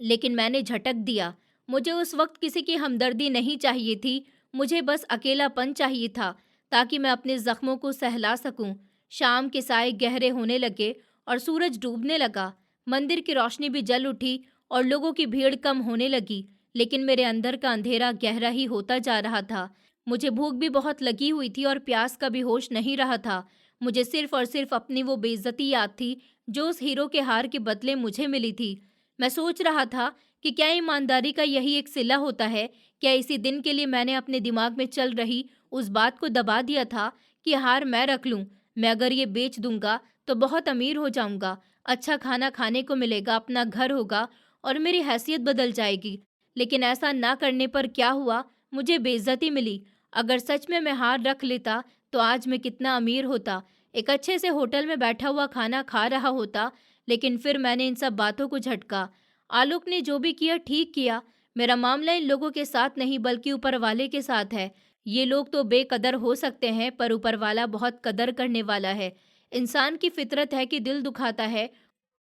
लेकिन मैंने झटक दिया। मुझे उस वक्त किसी की हमदर्दी नहीं चाहिए थी, मुझे बस अकेलापन चाहिए था, ताकि मैं अपने जख्मों को सहला सकूं। शाम के साए गहरे होने लगे और सूरज डूबने लगा। मंदिर की रोशनी भी जल उठी और लोगों की भीड़ कम होने लगी, लेकिन मेरे अंदर का अंधेरा गहरा ही होता जा रहा था। मुझे भूख भी बहुत लगी हुई थी और प्यास का भी होश नहीं रहा था। मुझे सिर्फ और सिर्फ अपनी वो बेइज्जती याद थी जो उस हीरो के हार के बदले मुझे मिली थी। मैं सोच रहा था कि क्या ईमानदारी का यही एक सिला होता है? क्या इसी दिन के लिए मैंने अपने दिमाग में चल रही उस बात को दबा दिया था कि हार मैं रख लूं? मैं अगर ये बेच दूंगा तो बहुत अमीर हो जाऊंगा, अच्छा खाना खाने को मिलेगा, अपना घर होगा और मेरी हैसियत बदल जाएगी। लेकिन ऐसा ना करने पर क्या हुआ? मुझे बेइज्जती मिली। अगर सच में मैं हार रख लेता तो आज मैं कितना अमीर होता, एक अच्छे से होटल में बैठा हुआ खाना खा रहा होता। लेकिन फिर मैंने इन सब बातों को झटका। आलोक ने जो भी किया ठीक किया। मेरा मामला इन लोगों के साथ नहीं बल्कि ऊपर वाले के साथ है। ये लोग तो बेकदर हो सकते हैं पर ऊपर वाला बहुत कदर करने वाला है। इंसान की फितरत है कि दिल दुखाता है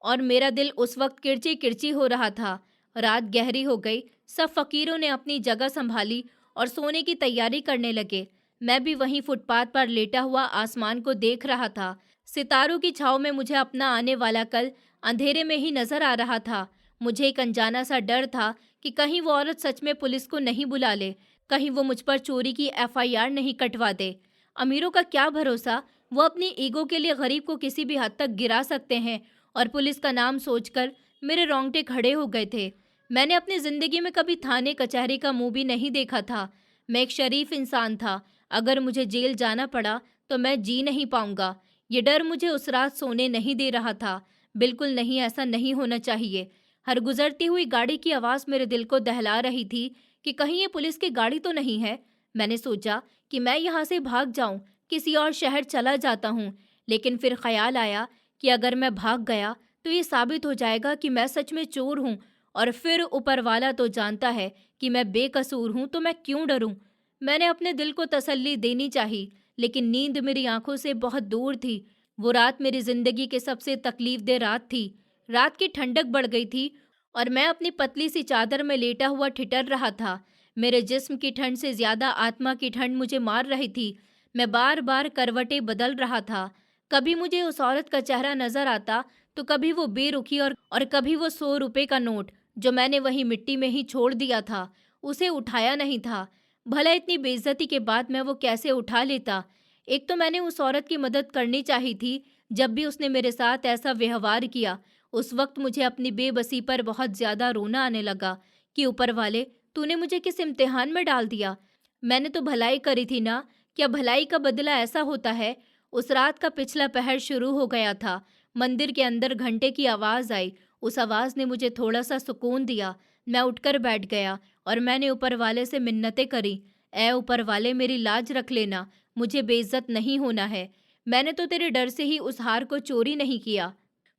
और मेरा दिल उस वक्त किरची किरची हो रहा था। रात गहरी हो गई, सब फकीरों ने अपनी जगह संभाली और सोने की तैयारी करने लगे। मैं भी वहीं फुटपाथ पर लेटा हुआ आसमान को देख रहा था। सितारों की छाव में मुझे अपना आने वाला कल अंधेरे में ही नजर आ रहा था। मुझे एक अनजाना सा डर था कि कहीं वो औरत सच में पुलिस को नहीं बुला ले, कहीं वो मुझ पर चोरी की एफआईआर नहीं कटवा दे। अमीरों का क्या भरोसा, वो अपनी ईगो के लिए गरीब को किसी भी हद तक गिरा सकते हैं। और पुलिस का नाम सोचकर मेरे रोंगटे खड़े हो गए थे। मैंने अपनी जिंदगी में कभी थाने कचहरी का मुंह भी नहीं देखा था। मैं एक शरीफ इंसान था। अगर मुझे जेल जाना पड़ा तो मैं जी नहीं पाऊंगा। ये डर मुझे उस रात सोने नहीं दे रहा था। बिल्कुल नहीं, ऐसा नहीं होना चाहिए। हर गुजरती हुई गाड़ी की आवाज़ मेरे दिल को दहला रही थी कि कहीं ये पुलिस की गाड़ी तो नहीं है। मैंने सोचा कि मैं यहाँ से भाग जाऊं, किसी और शहर चला जाता हूँ। लेकिन फिर ख्याल आया कि अगर मैं भाग गया तो ये साबित हो जाएगा कि मैं सच में चोर हूँ, और फिर ऊपर वाला तो जानता है कि मैं बेकसूर हूँ, तो मैं क्यों डरूं? मैंने अपने दिल को तसल्ली देनी चाहिए, लेकिन नींद मेरी आंखों से बहुत दूर थी। वो रात मेरी जिंदगी की सबसे तकलीफदेह रात थी। रात की ठंडक बढ़ गई थी और मैं अपनी पतली सी चादर में लेटा हुआ ठिठर रहा था। मेरे जिस्म की ठंड से ज्यादा आत्मा की ठंड मुझे मार रही थी। मैं बार बार करवटें बदल रहा था। कभी मुझे उस औरत का चेहरा नजर आता तो कभी वो बेरुखी और कभी वो 100 रुपए का नोट जो मैंने वहीं मिट्टी में ही छोड़ दिया था, उसे उठाया नहीं था। भला इतनी बेइज्जती के बाद मैं वो कैसे उठा लेता? एक तो मैंने उस औरत की मदद करनी चाहिए थी जब भी उसने मेरे साथ ऐसा व्यवहार किया। उस वक्त मुझे अपनी बेबसी पर बहुत ज्यादा रोना आने लगा कि ऊपर वाले, तूने मुझे किस इम्तिहान में डाल दिया? मैंने तो भलाई करी थी ना। क्या भलाई का बदला ऐसा होता है? उस रात का पिछला पहर शुरू हो गया था। मंदिर के अंदर घंटे की आवाज आई। उस आवाज ने मुझे थोड़ा सा सुकून दिया। मैं उठकर बैठ गया और मैंने ऊपर वाले से मिन्नतें करी। ए ऊपर वाले, मेरी लाज रख लेना, मुझे बेइज्जत नहीं होना है। मैंने तो तेरे डर से ही उस हार को चोरी नहीं किया।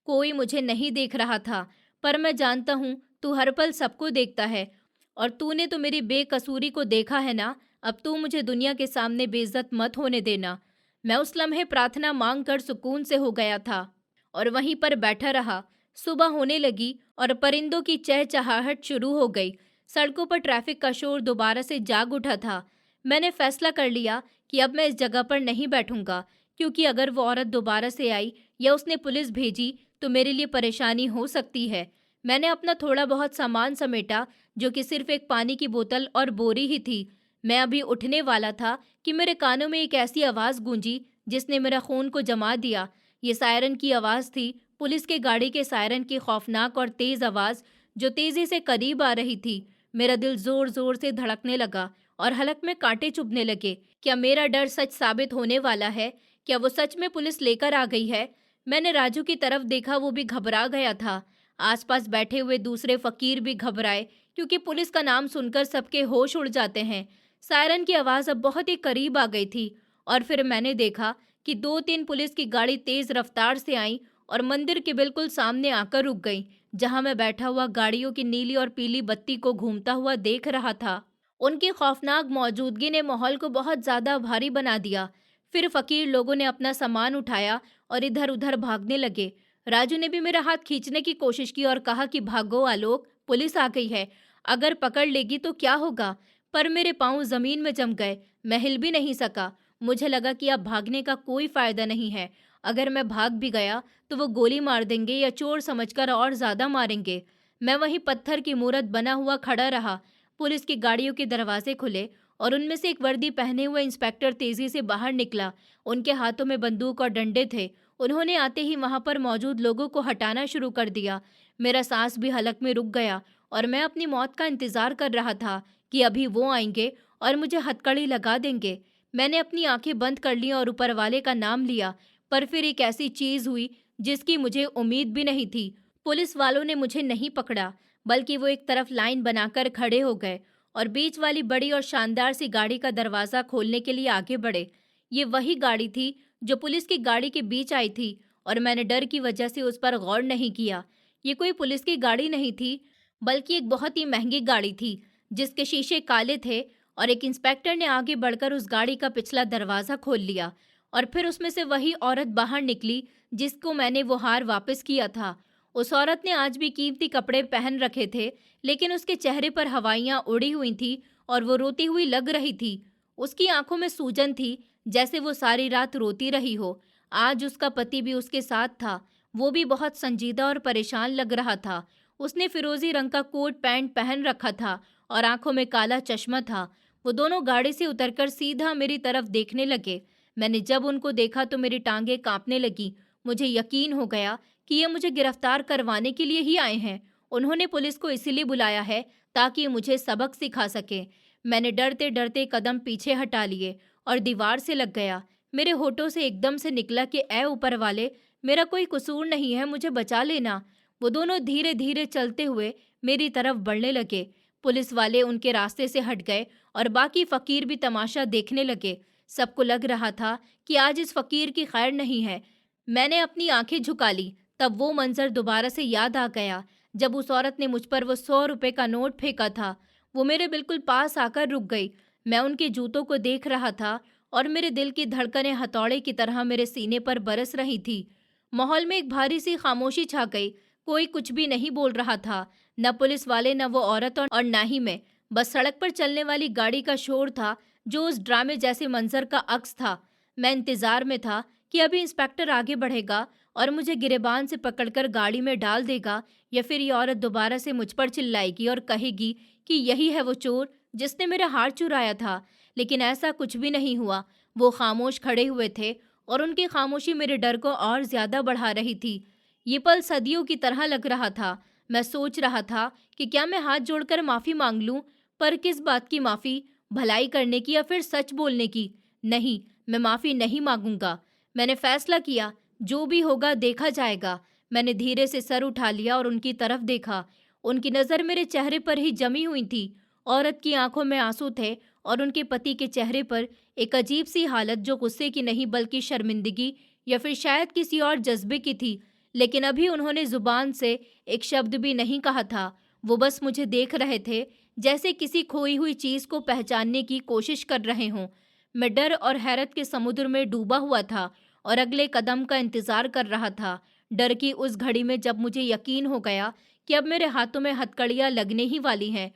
कोई मुझे नहीं देख रहा था, पर मैं जानता हूँ तू हर पल सबको देखता है, और तूने तो मेरी बेकसूरी को देखा है ना। अब तू मुझे दुनिया के सामने बेइज्जत मत होने देना। मैं उस लम्हे प्रार्थना मांग कर सुकून से हो गया था और वहीं पर बैठा रहा। सुबह होने लगी और परिंदों की चहचहाहट शुरू हो गई। सड़कों पर ट्रैफिक का शोर दोबारा से जाग उठा था। मैंने फैसला कर लिया कि अब मैं इस जगह पर नहीं बैठूंगा, क्योंकि अगर वो औरत दोबारा से आई या उसने पुलिस भेजी तो मेरे लिए परेशानी हो सकती है। मैंने अपना थोड़ा बहुत सामान समेटा, जो कि सिर्फ एक पानी की बोतल और बोरी ही थी। मैं अभी उठने वाला था कि मेरे कानों में एक ऐसी आवाज़ गूंजी जिसने मेरा खून को जमा दिया। ये सायरन की आवाज़ थी, पुलिस के गाड़ी के सायरन की खौफनाक और तेज़ आवाज़ जो तेज़ी से करीब आ रही थी। मेरा दिल ज़ोर ज़ोर से धड़कने लगा और हलक में कांटे चुभने लगे। क्या मेरा डर सच साबित होने वाला है? क्या वो सच में पुलिस लेकर आ गई है? मैंने राजू की तरफ देखा, वो भी घबरा गया था। आसपास बैठे हुए दूसरे फकीर भी घबराए, क्योंकि पुलिस का नाम सुनकर सबके होश उड़ जाते हैं। सायरन की आवाज़ अब बहुत ही करीब आ गई थी और फिर मैंने देखा कि 2-3 पुलिस की गाड़ी तेज़ रफ्तार से आई और मंदिर के बिल्कुल सामने आकर रुक गई, जहां मैं बैठा हुआ गाड़ियों की नीली और पीली बत्ती को घूमता हुआ देख रहा था। उनकी खौफनाक मौजूदगी ने माहौल को बहुत ज़्यादा भारी बना दिया। फिर फकीर लोगों ने अपना सामान उठाया और इधर उधर भागने लगे। राजू ने भी मेरा हाथ खींचने की कोशिश की और कहा कि भागो आलोक, पुलिस आ गई है। अगर पकड़ लेगी तो क्या होगा? पर मेरे पाँव ज़मीन में जम गए, मैं हिल भी नहीं सका। मुझे लगा कि अब भागने का कोई फ़ायदा नहीं है। अगर मैं भाग भी गया तो वो गोली मार देंगे या चोर समझकर और ज़्यादा मारेंगे। मैं वहीं पत्थर की मूरत बना हुआ खड़ा रहा। पुलिस की गाड़ियों के दरवाजे खुले और उनमें से एक वर्दी पहने हुए इंस्पेक्टर तेजी से बाहर निकला। उनके हाथों में बंदूक और डंडे थे। उन्होंने आते ही वहां पर मौजूद लोगों को हटाना शुरू कर दिया। मेरा सांस भी हलक में रुक गया और मैं अपनी मौत का इंतजार कर रहा था कि अभी वो आएंगे और मुझे हथकड़ी लगा देंगे। मैंने अपनी आंखें बंद कर ली और ऊपर वाले का नाम लिया, पर फिर एक ऐसी चीज हुई जिसकी मुझे उम्मीद भी नहीं थी। पुलिस वालों ने मुझे नहीं पकड़ा, बल्कि वो एक तरफ लाइन बनाकर खड़े हो गए और बीच वाली बड़ी और शानदार सी गाड़ी का दरवाज़ा खोलने के लिए आगे बढ़े। ये वही गाड़ी थी जो पुलिस की गाड़ी के बीच आई थी और मैंने डर की वजह से उस पर गौर नहीं किया। ये कोई पुलिस की गाड़ी नहीं थी, बल्कि एक बहुत ही महंगी गाड़ी थी, जिसके शीशे काले थे और एक इंस्पेक्टर ने आगे बढ़कर उस गाड़ी का पिछला दरवाज़ा खोल लिया और फिर उसमें से वही औरत बाहर निकली जिसको मैंने वो हार वापस किया था। उस औरत ने आज भी कीमती कपड़े पहन रखे थे, लेकिन उसके चेहरे पर हवाइयाँ उड़ी हुई थी और वो रोती हुई लग रही थी। उसकी आंखों में सूजन थी, जैसे वो सारी रात रोती रही हो। आज उसका पति भी उसके साथ था। वो भी बहुत संजीदा और परेशान लग रहा था। उसने फिरोजी रंग का कोट पैंट पहन रखा था और आंखों में काला चश्मा था। वो दोनों गाड़ी से उतरकर सीधा मेरी तरफ देखने लगे। मैंने जब उनको देखा तो मेरी टांगें कांपने लगी। मुझे यकीन हो गया कि ये मुझे गिरफ्तार करवाने के लिए ही आए हैं। उन्होंने पुलिस को इसीलिए बुलाया है ताकि मुझे सबक सिखा सके। मैंने डरते डरते कदम पीछे हटा लिए और दीवार से लग गया। मेरे होठों से एकदम से निकला कि ऐ ऊपर वाले, मेरा कोई कसूर नहीं है, मुझे बचा लेना। वो दोनों धीरे धीरे चलते हुए मेरी तरफ बढ़ने लगे। पुलिस वाले उनके रास्ते से हट गए और बाकी फकीर भी तमाशा देखने लगे। सबको लग रहा था कि आज इस फकीर की खैर नहीं है। मैंने अपनी आंखें झुका ली, तब वो मंजर दोबारा से याद आ गया जब उस औरत ने मुझ पर वो 100 रुपए का नोट फेंका था। वो मेरे बिल्कुल पास आकर रुक गई। मैं उनके जूतों को देख रहा था और मेरे दिल की धड़कनें हथौड़े की तरह मेरे सीने पर बरस रही थी। माहौल में एक भारी सी खामोशी छा गई। कोई कुछ भी नहीं बोल रहा था, न पुलिस वाले, न वो औरत और न ही मैं। बस सड़क पर चलने वाली गाड़ी का शोर था जो उस ड्रामे जैसे मंजर का अक्स था। मैं इंतजार में था कि अभी इंस्पेक्टर आगे बढ़ेगा और मुझे गिरेबान से पकड़कर गाड़ी में डाल देगा, या फिर ये औरत दोबारा से मुझ पर चिल्लाएगी और कहेगी कि यही है वो चोर जिसने मेरा हार चुराया था। लेकिन ऐसा कुछ भी नहीं हुआ। वो खामोश खड़े हुए थे और उनकी खामोशी मेरे डर को और ज्यादा बढ़ा रही थी। ये पल सदियों की तरह लग रहा था। मैं सोच रहा था कि क्या मैं हाथ जोड़कर माफी मांग लूं, पर किस बात की माफी? भलाई करने की या फिर सच बोलने की? नहीं, मैं माफी नहीं मांगूंगा। मैंने फैसला किया, जो भी होगा देखा जाएगा। मैंने धीरे से सर उठा लिया और उनकी तरफ देखा। उनकी नज़र मेरे चेहरे पर ही जमी हुई थी। औरत की आंखों में आंसू थे और उनके पति के चेहरे पर एक अजीब सी हालत जो गुस्से की नहीं बल्कि शर्मिंदगी या फिर शायद किसी और जज्बे की थी। लेकिन अभी उन्होंने जुबान से एक शब्द भी नहीं कहा था। वो बस मुझे देख रहे थे, जैसे किसी खोई हुई चीज को पहचानने की कोशिश कर रहे हों। मैं डर और हैरत के समुद्र में डूबा हुआ था और अगले कदम का इंतजार कर रहा था। डर की उस घड़ी में जब मुझे यकीन हो गया कि अब मेरे हाथों में हथकड़ियां लगने ही वाली हैं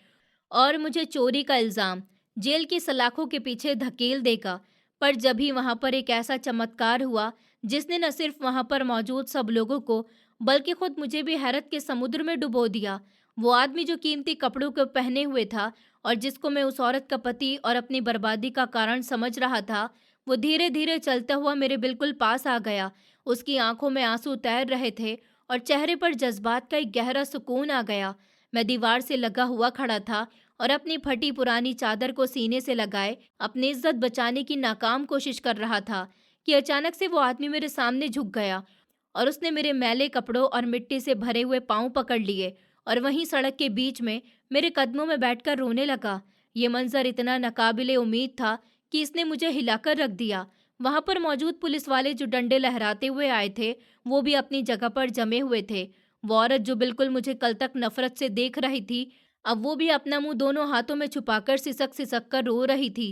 और मुझे चोरी का इल्जाम जेल की सलाखों के पीछे धकेल देगा। पर जब ही वहां पर एक ऐसा चमत्कार हुआ जिसने न सिर्फ वहां पर मौजूद सब लोगों को बल्कि खुद मुझे भी हैरत के समुद्र में डुबो दिया। वो आदमी जो कीमती कपड़ों को पहने हुए था और जिसको मैं उस औरत का पति और अपनी बर्बादी का कारण समझ रहा था, वो धीरे धीरे चलता हुआ मेरे बिल्कुल पास आ गया। उसकी आंखों में आंसू तैर रहे थे और चेहरे पर जज्बात का एक गहरा सुकून आ गया। मैं दीवार से लगा हुआ खड़ा था और अपनी फटी पुरानी चादर को सीने से लगाए अपनी इज्जत बचाने की नाकाम कोशिश कर रहा था कि अचानक से वो आदमी मेरे सामने झुक गया और उसने मेरे मैले कपड़ों और मिट्टी से भरे हुए पांव पकड़ लिए और वहीं सड़क के बीच में मेरे कदमों में बैठकर रोने लगा। ये मंजर इतना नाकाबिले उम्मीद था कि इसने मुझे हिलाकर रख दिया। वहां पर मौजूद पुलिस वाले जो डंडे लहराते हुए आए थे, वो भी अपनी जगह पर जमे हुए थे। वो औरत जो बिल्कुल मुझे कल तक नफरत से देख रही थी, अब वो भी अपना मुंह दोनों हाथों में छुपाकर सिसक सिसक कर रो रही थी।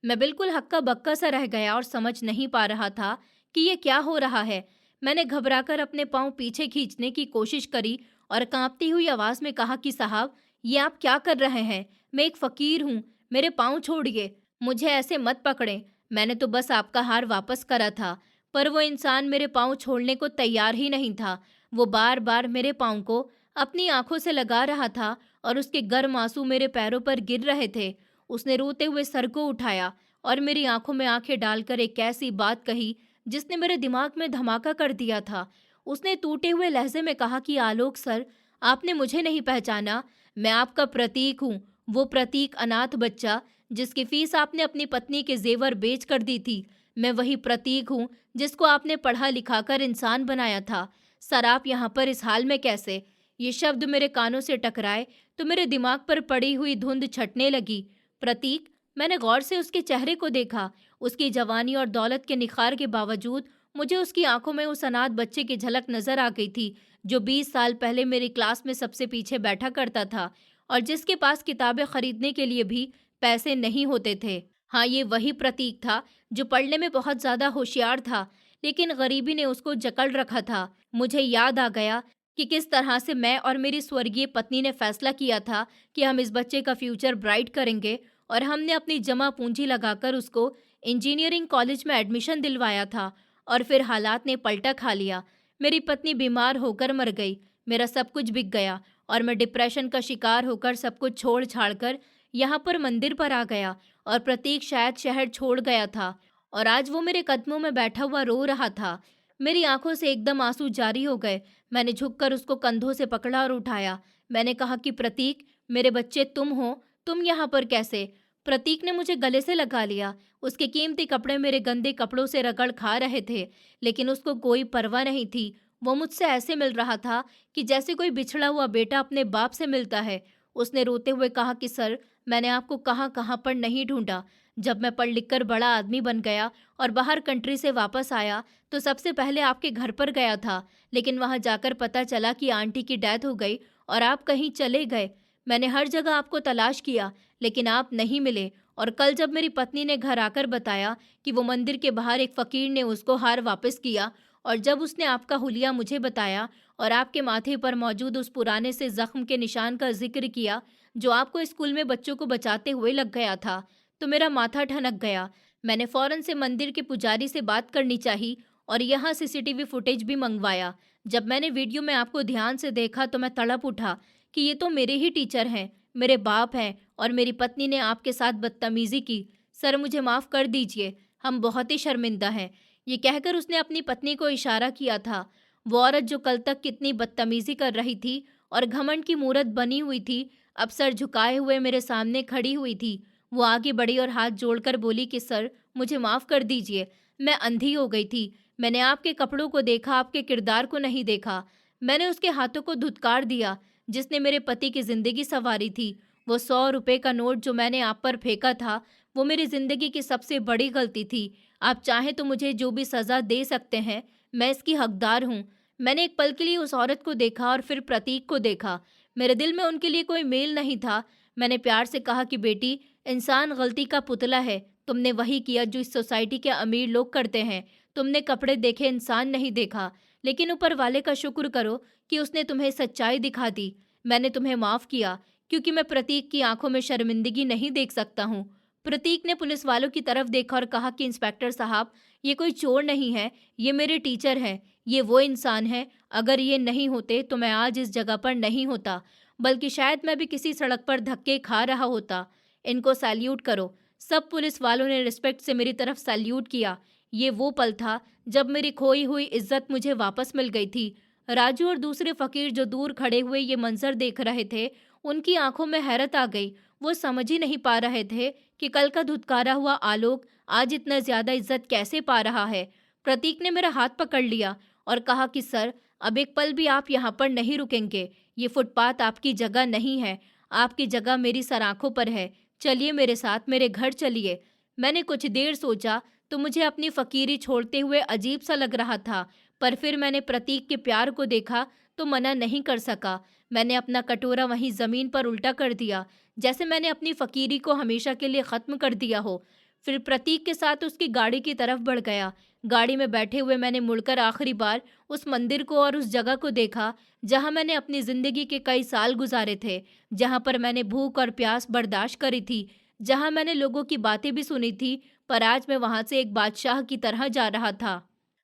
मैं बिल्कुल हक्का बक्का सा रह गया और समझ नहीं पा रहा था कि ये क्या हो रहा है। मैंने घबराकर अपने पांव पीछे खींचने की कोशिश करी और कांपती हुई आवाज में कहा कि साहब, ये आप क्या कर रहे हैं? मैं एक फ़कीर हूँ, मेरे पाँव छोड़िए, मुझे ऐसे मत पकड़ें। मैंने तो बस आपका हार वापस करा था, पर वो इंसान मेरे पाँव छोड़ने को तैयार ही नहीं था। वो बार-बार मेरे पाँव को अपनी आँखों से लगा रहा था और उसके गर्म आँसू मेरे पैरों पर गिर रहे थे। उसने रोते हुए सर को उठाया और मेरी आँखों में आँखें डालकर एक ऐसी बात कही, जिसने मेरे दिमाग में धमाका कर दिया था। उसने टूटे हुए लहज़े में कहा कि आलोक सर, आपने मुझे नहीं पहचाना, मैं आपका प्रतीक हूँ, वो प्रतीक अनाथ बच्चा जिसकी फीस आपने अपनी पत्नी के जेवर बेच कर दी थी। मैं वही प्रतीक हूँ जिसको आपने पढ़ा लिखाकर इंसान बनाया था। सर आप यहाँ पर इस हाल में कैसे? ये शब्द मेरे कानों से टकराए तो मेरे दिमाग पर पड़ी हुई धुंध छटने लगी। प्रतीक? मैंने गौर से उसके चेहरे को देखा। उसकी जवानी और दौलत के निखार के बावजूद मुझे उसकी आंखों में उस अनाथ बच्चे की झलक नजर आ गई थी, जो 20 साल पहले मेरी क्लास में सबसे पीछे बैठा करता था और जिसके पास किताबें खरीदने के लिए भी पैसे नहीं होते थे। हाँ, ये वही प्रतीक था जो पढ़ने में बहुत ज्यादा होशियार था, लेकिन गरीबी ने उसको जकड़ रखा था। मुझे याद आ गया कि किस तरह से मैं और मेरी स्वर्गीय पत्नी ने फैसला किया था कि हम इस बच्चे का फ्यूचर ब्राइट करेंगे, और हमने अपनी जमा पूंजी लगाकर उसको इंजीनियरिंग कॉलेज में एडमिशन दिलवाया था। और फिर हालात ने पलटा खा लिया। मेरी पत्नी बीमार होकर मर गई, मेरा सब कुछ बिक गया और मैं डिप्रेशन का शिकार होकर सब कुछ छोड़ छाड़ कर यहाँ पर मंदिर पर आ गया। और प्रतीक शायद शहर छोड़ गया था और आज वो मेरे कदमों में बैठा हुआ रो रहा था। मेरी आंखों से एकदम आंसू जारी हो गए। मैंने झुककर उसको कंधों से पकड़ा और उठाया। मैंने कहा कि प्रतीक, मेरे बच्चे तुम हो, तुम यहाँ पर कैसे? प्रतीक ने मुझे गले से लगा लिया। उसके कीमती कपड़े मेरे गंदे कपड़ों से रगड़ खा रहे थे, लेकिन उसको कोई परवाह नहीं थी। वो मुझसे ऐसे मिल रहा था कि जैसे कोई बिछड़ा हुआ बेटा अपने बाप से मिलता है। उसने रोते हुए कहा कि सर, मैंने आपको कहाँ कहाँ पर नहीं ढूंढा। जब मैं पढ़ लिख कर बड़ा आदमी बन गया और बाहर कंट्री से वापस आया तो सबसे पहले आपके घर पर गया था, लेकिन वहां जाकर पता चला कि आंटी की डेथ हो गई और आप कहीं चले गए। मैंने हर जगह आपको तलाश किया, लेकिन आप नहीं मिले। और कल जब मेरी पत्नी ने घर आकर बताया कि वो मंदिर के बाहर एक फकीर ने उसको हार वापस किया, और जब उसने आपका हुलिया मुझे बताया और आपके माथे पर मौजूद उस पुराने से जख्म के निशान का जिक्र किया जो आपको स्कूल में बच्चों को बचाते हुए लग गया था, तो मेरा माथा ठनक गया। मैंने फौरन से मंदिर के पुजारी से बात करनी चाहिए और यहाँ सीसीटीवी फुटेज भी मंगवाया। जब मैंने वीडियो में आपको ध्यान से देखा तो मैं तड़प उठा कि ये तो मेरे ही टीचर हैं, मेरे बाप हैं, और मेरी पत्नी ने आपके साथ बदतमीजी की। सर मुझे माफ़ कर दीजिए, हम बहुत ही शर्मिंदा हैं। ये कहकर उसने अपनी पत्नी को इशारा किया था। वो औरत जो कल तक कितनी बदतमीजी कर रही थी और घमंड की मूरत बनी हुई थी, अब सर झुकाए हुए मेरे सामने खड़ी हुई थी। वो आगे बढ़ी और हाथ जोड़कर बोली कि सर, मुझे माफ़ कर दीजिए, मैं अंधी हो गई थी। मैंने आपके कपड़ों को देखा, आपके किरदार को नहीं देखा। मैंने उसके हाथों को धुतकार दिया जिसने मेरे पति की ज़िंदगी संवारी थी। वो 100 रुपए का नोट जो मैंने आप पर फेंका था, वो मेरी ज़िंदगी की सबसे बड़ी गलती थी। आप चाहें तो मुझे जो भी सज़ा दे सकते हैं, मैं इसकी हकदार हूँ। मैंने एक पल के लिए उस औरत को देखा और फिर प्रतीक को देखा। मेरे दिल में उनके लिए कोई मेल नहीं था। मैंने प्यार से कहा कि बेटी, इंसान गलती का पुतला है। तुमने वही किया जो इस सोसाइटी के अमीर लोग करते हैं। तुमने कपड़े देखे, इंसान नहीं देखा। लेकिन ऊपर वाले का शुक्र करो कि उसने तुम्हें सच्चाई दिखा दी। मैंने तुम्हें माफ़ किया क्योंकि मैं प्रतीक की आंखों में शर्मिंदगी नहीं देख सकता हूँ। प्रतीक ने पुलिस वालों की तरफ देखा और कहा कि इंस्पेक्टर साहब, ये कोई चोर नहीं है, ये मेरे टीचर हैं। ये वो इंसान है, अगर ये नहीं होते तो मैं आज इस जगह पर नहीं होता, बल्कि शायद मैं भी किसी सड़क पर धक्के खा रहा होता। इनको सैल्यूट करो। सब पुलिस वालों ने रिस्पेक्ट से मेरी तरफ सैल्यूट किया। ये वो पल था जब मेरी खोई हुई इज्जत मुझे वापस मिल गई थी। राजू और दूसरे फकीर जो दूर खड़े हुए ये मंजर देख रहे थे, उनकी आंखों में हैरत आ गई। वो समझ ही नहीं पा रहे थे कि कल का धुतकारा हुआ आलोक आज इतना ज्यादा इज्जत कैसे पा रहा है। प्रतीक ने मेरा हाथ पकड़ लिया और कहा कि सर, अब एक पल भी आप यहाँ पर नहीं रुकेंगे। ये फुटपाथ आपकी जगह नहीं है, आपकी जगह मेरी सराखों पर है। चलिए मेरे साथ, मेरे घर चलिए। मैंने कुछ देर सोचा तो मुझे अपनी फकीरी छोड़ते हुए अजीब सा लग रहा था, पर फिर मैंने प्रतीक के प्यार को देखा तो मना नहीं कर सका। मैंने अपना कटोरा वहीं जमीन पर उल्टा कर दिया, जैसे मैंने अपनी फकीरी को हमेशा के लिए खत्म कर दिया हो। फिर प्रतीक के साथ उसकी गाड़ी की तरफ बढ़ गया। गाड़ी में बैठे हुए मैंने मुड़कर आखिरी बार उस मंदिर को और उस जगह को देखा जहां मैंने अपनी जिंदगी के कई साल गुजारे थे, जहां पर मैंने भूख और प्यास बर्दाश्त करी थी, जहां मैंने लोगों की बातें भी सुनी थी, पर आज मैं वहां से एक बादशाह की तरह जा रहा था।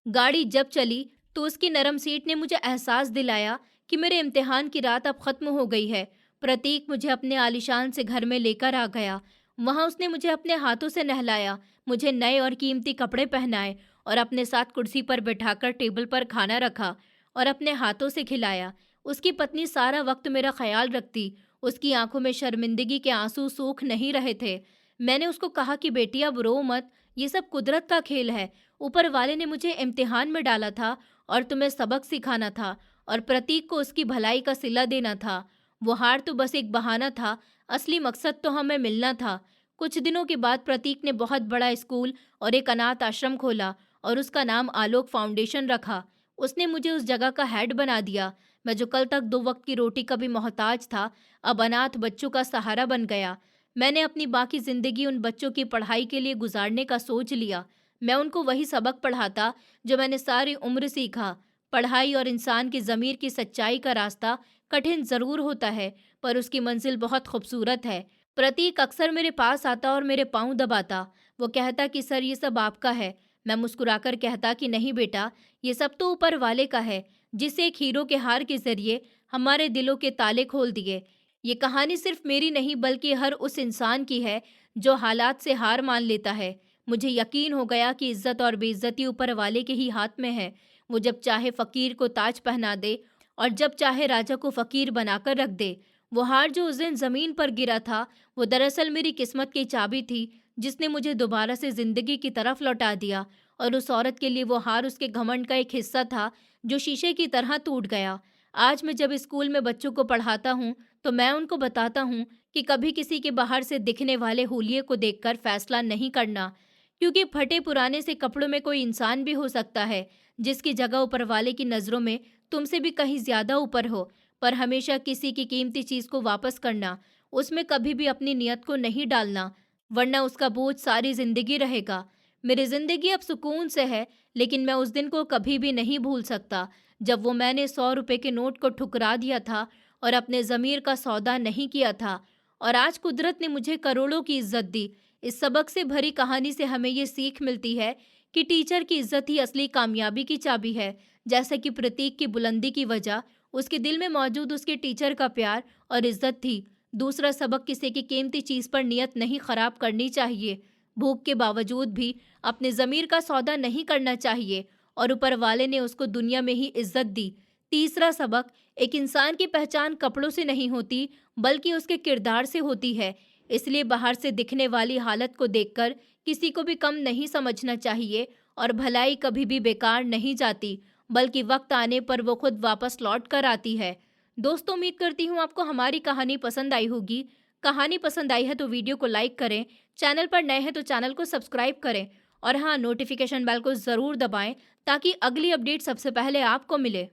गाड़ी जब चली तो उसकी नरम सीट ने मुझे एहसास दिलाया कि मेरे इम्तिहान की रात अब खत्म हो गई है। प्रतीक मुझे अपने आलीशान से घर में लेकर आ गया। वहां उसने मुझे अपने हाथों से नहलाया, मुझे नए और कीमती कपड़े पहनाए और अपने साथ कुर्सी पर बिठाकर टेबल पर खाना रखा और अपने हाथों से खिलाया। उसकी पत्नी सारा वक्त मेरा ख्याल रखती। उसकी आंखों में शर्मिंदगी के आंसू सूख नहीं रहे थे। मैंने उसको कहा कि बेटी अब रो मत, ये सब कुदरत का खेल है। ऊपर वाले ने मुझे इम्तिहान में डाला था और तुम्हें सबक सिखाना था और प्रतीक को उसकी भलाई का सिला देना था। वो हार तो बस एक बहाना था, असली मकसद तो हमें मिलना था। कुछ दिनों के बाद प्रतीक ने बहुत बड़ा स्कूल और एक अनाथ आश्रम खोला और उसका नाम आलोक फाउंडेशन रखा। उसने मुझे उस जगह का हेड बना दिया। मैं जो कल तक 2 वक्त की रोटी का भी मोहताज था, अब अनाथ बच्चों का सहारा बन गया। मैंने अपनी बाकी जिंदगी उन बच्चों की पढ़ाई के लिए गुजारने का सोच लिया। मैं उनको वही सबक पढ़ाता जो मैंने सारी उम्र सीखा। पढ़ाई और इंसान की ज़मीर की सच्चाई का रास्ता कठिन ज़रूर होता है, पर उसकी मंजिल बहुत खूबसूरत है। प्रतीक अक्सर मेरे पास आता और मेरे पाँव दबाता। वो कहता कि सर ये सब आपका है। मैं मुस्कुराकर कहता कि नहीं बेटा, ये सब तो ऊपर वाले का है, जिससे एक हीरो के हार के ज़रिए हमारे दिलों के ताले खोल दिए। ये कहानी सिर्फ मेरी नहीं बल्कि हर उस इंसान की है जो हालात से हार मान लेता है। मुझे यकीन हो गया कि इज्जत और बेइज्जती ऊपर वाले के ही हाथ में है। वो जब चाहे फकीर को ताज पहना दे और जब चाहे राजा को फकीर बनाकर रख दे। वो हार जो उस दिन जमीन पर गिरा था, वो दरअसल मेरी किस्मत की चाबी थी, जिसने मुझे दोबारा से जिंदगी की तरफ लौटा दिया। और उस औरत के लिए वो हार उसके घमंड का एक हिस्सा था जो शीशे की तरह टूट गया। आज मैं जब स्कूल में बच्चों को पढ़ाता हूँ तो मैं उनको बताता हूँ कि कभी किसी के बाहर से दिखने वाले हुलिये को देखकर फैसला नहीं करना, क्योंकि फटे पुराने से कपड़ों में कोई इंसान भी हो सकता है जिसकी जगह ऊपर वाले की नज़रों में तुमसे भी कहीं ज़्यादा ऊपर हो। पर हमेशा किसी की कीमती चीज़ को वापस करना, उसमें कभी भी अपनी नियत को नहीं डालना, वरना उसका बोझ सारी ज़िंदगी रहेगा। मेरी ज़िंदगी अब सुकून से है, लेकिन मैं उस दिन को कभी भी नहीं भूल सकता जब वो मैंने 100 रुपए के नोट को ठुकरा दिया था और अपने ज़मीर का सौदा नहीं किया था। और आज कुदरत ने मुझे करोड़ों की इज्जत दी। इस सबक से भरी कहानी से हमें ये सीख मिलती है कि टीचर की इज्जत ही असली कामयाबी की चाबी है। जैसे कि प्रतीक की बुलंदी की वजह उसके दिल में मौजूद उसके टीचर का प्यार और इज्जत थी। दूसरा सबक, किसी की कीमती चीज़ पर नियत नहीं खराब करनी चाहिए। भूख के बावजूद भी अपने ज़मीर का सौदा नहीं करना चाहिए और ऊपर वाले ने उसको दुनिया में ही इज्जत दी। तीसरा सबक, एक इंसान की पहचान कपड़ों से नहीं होती बल्कि उसके किरदार से होती है। इसलिए बाहर से दिखने वाली हालत को देखकर किसी को भी कम नहीं समझना चाहिए और भलाई कभी भी बेकार नहीं जाती, बल्कि वक्त आने पर वो खुद वापस लौट कर आती है। दोस्तों, उम्मीद करती हूँ आपको हमारी कहानी पसंद आई होगी। कहानी पसंद आई है तो वीडियो को लाइक करें, चैनल पर नए हैं तो चैनल को सब्सक्राइब करें और हाँ, नोटिफिकेशन बेल को ज़रूर दबाएं ताकि अगली अपडेट सबसे पहले आपको मिले।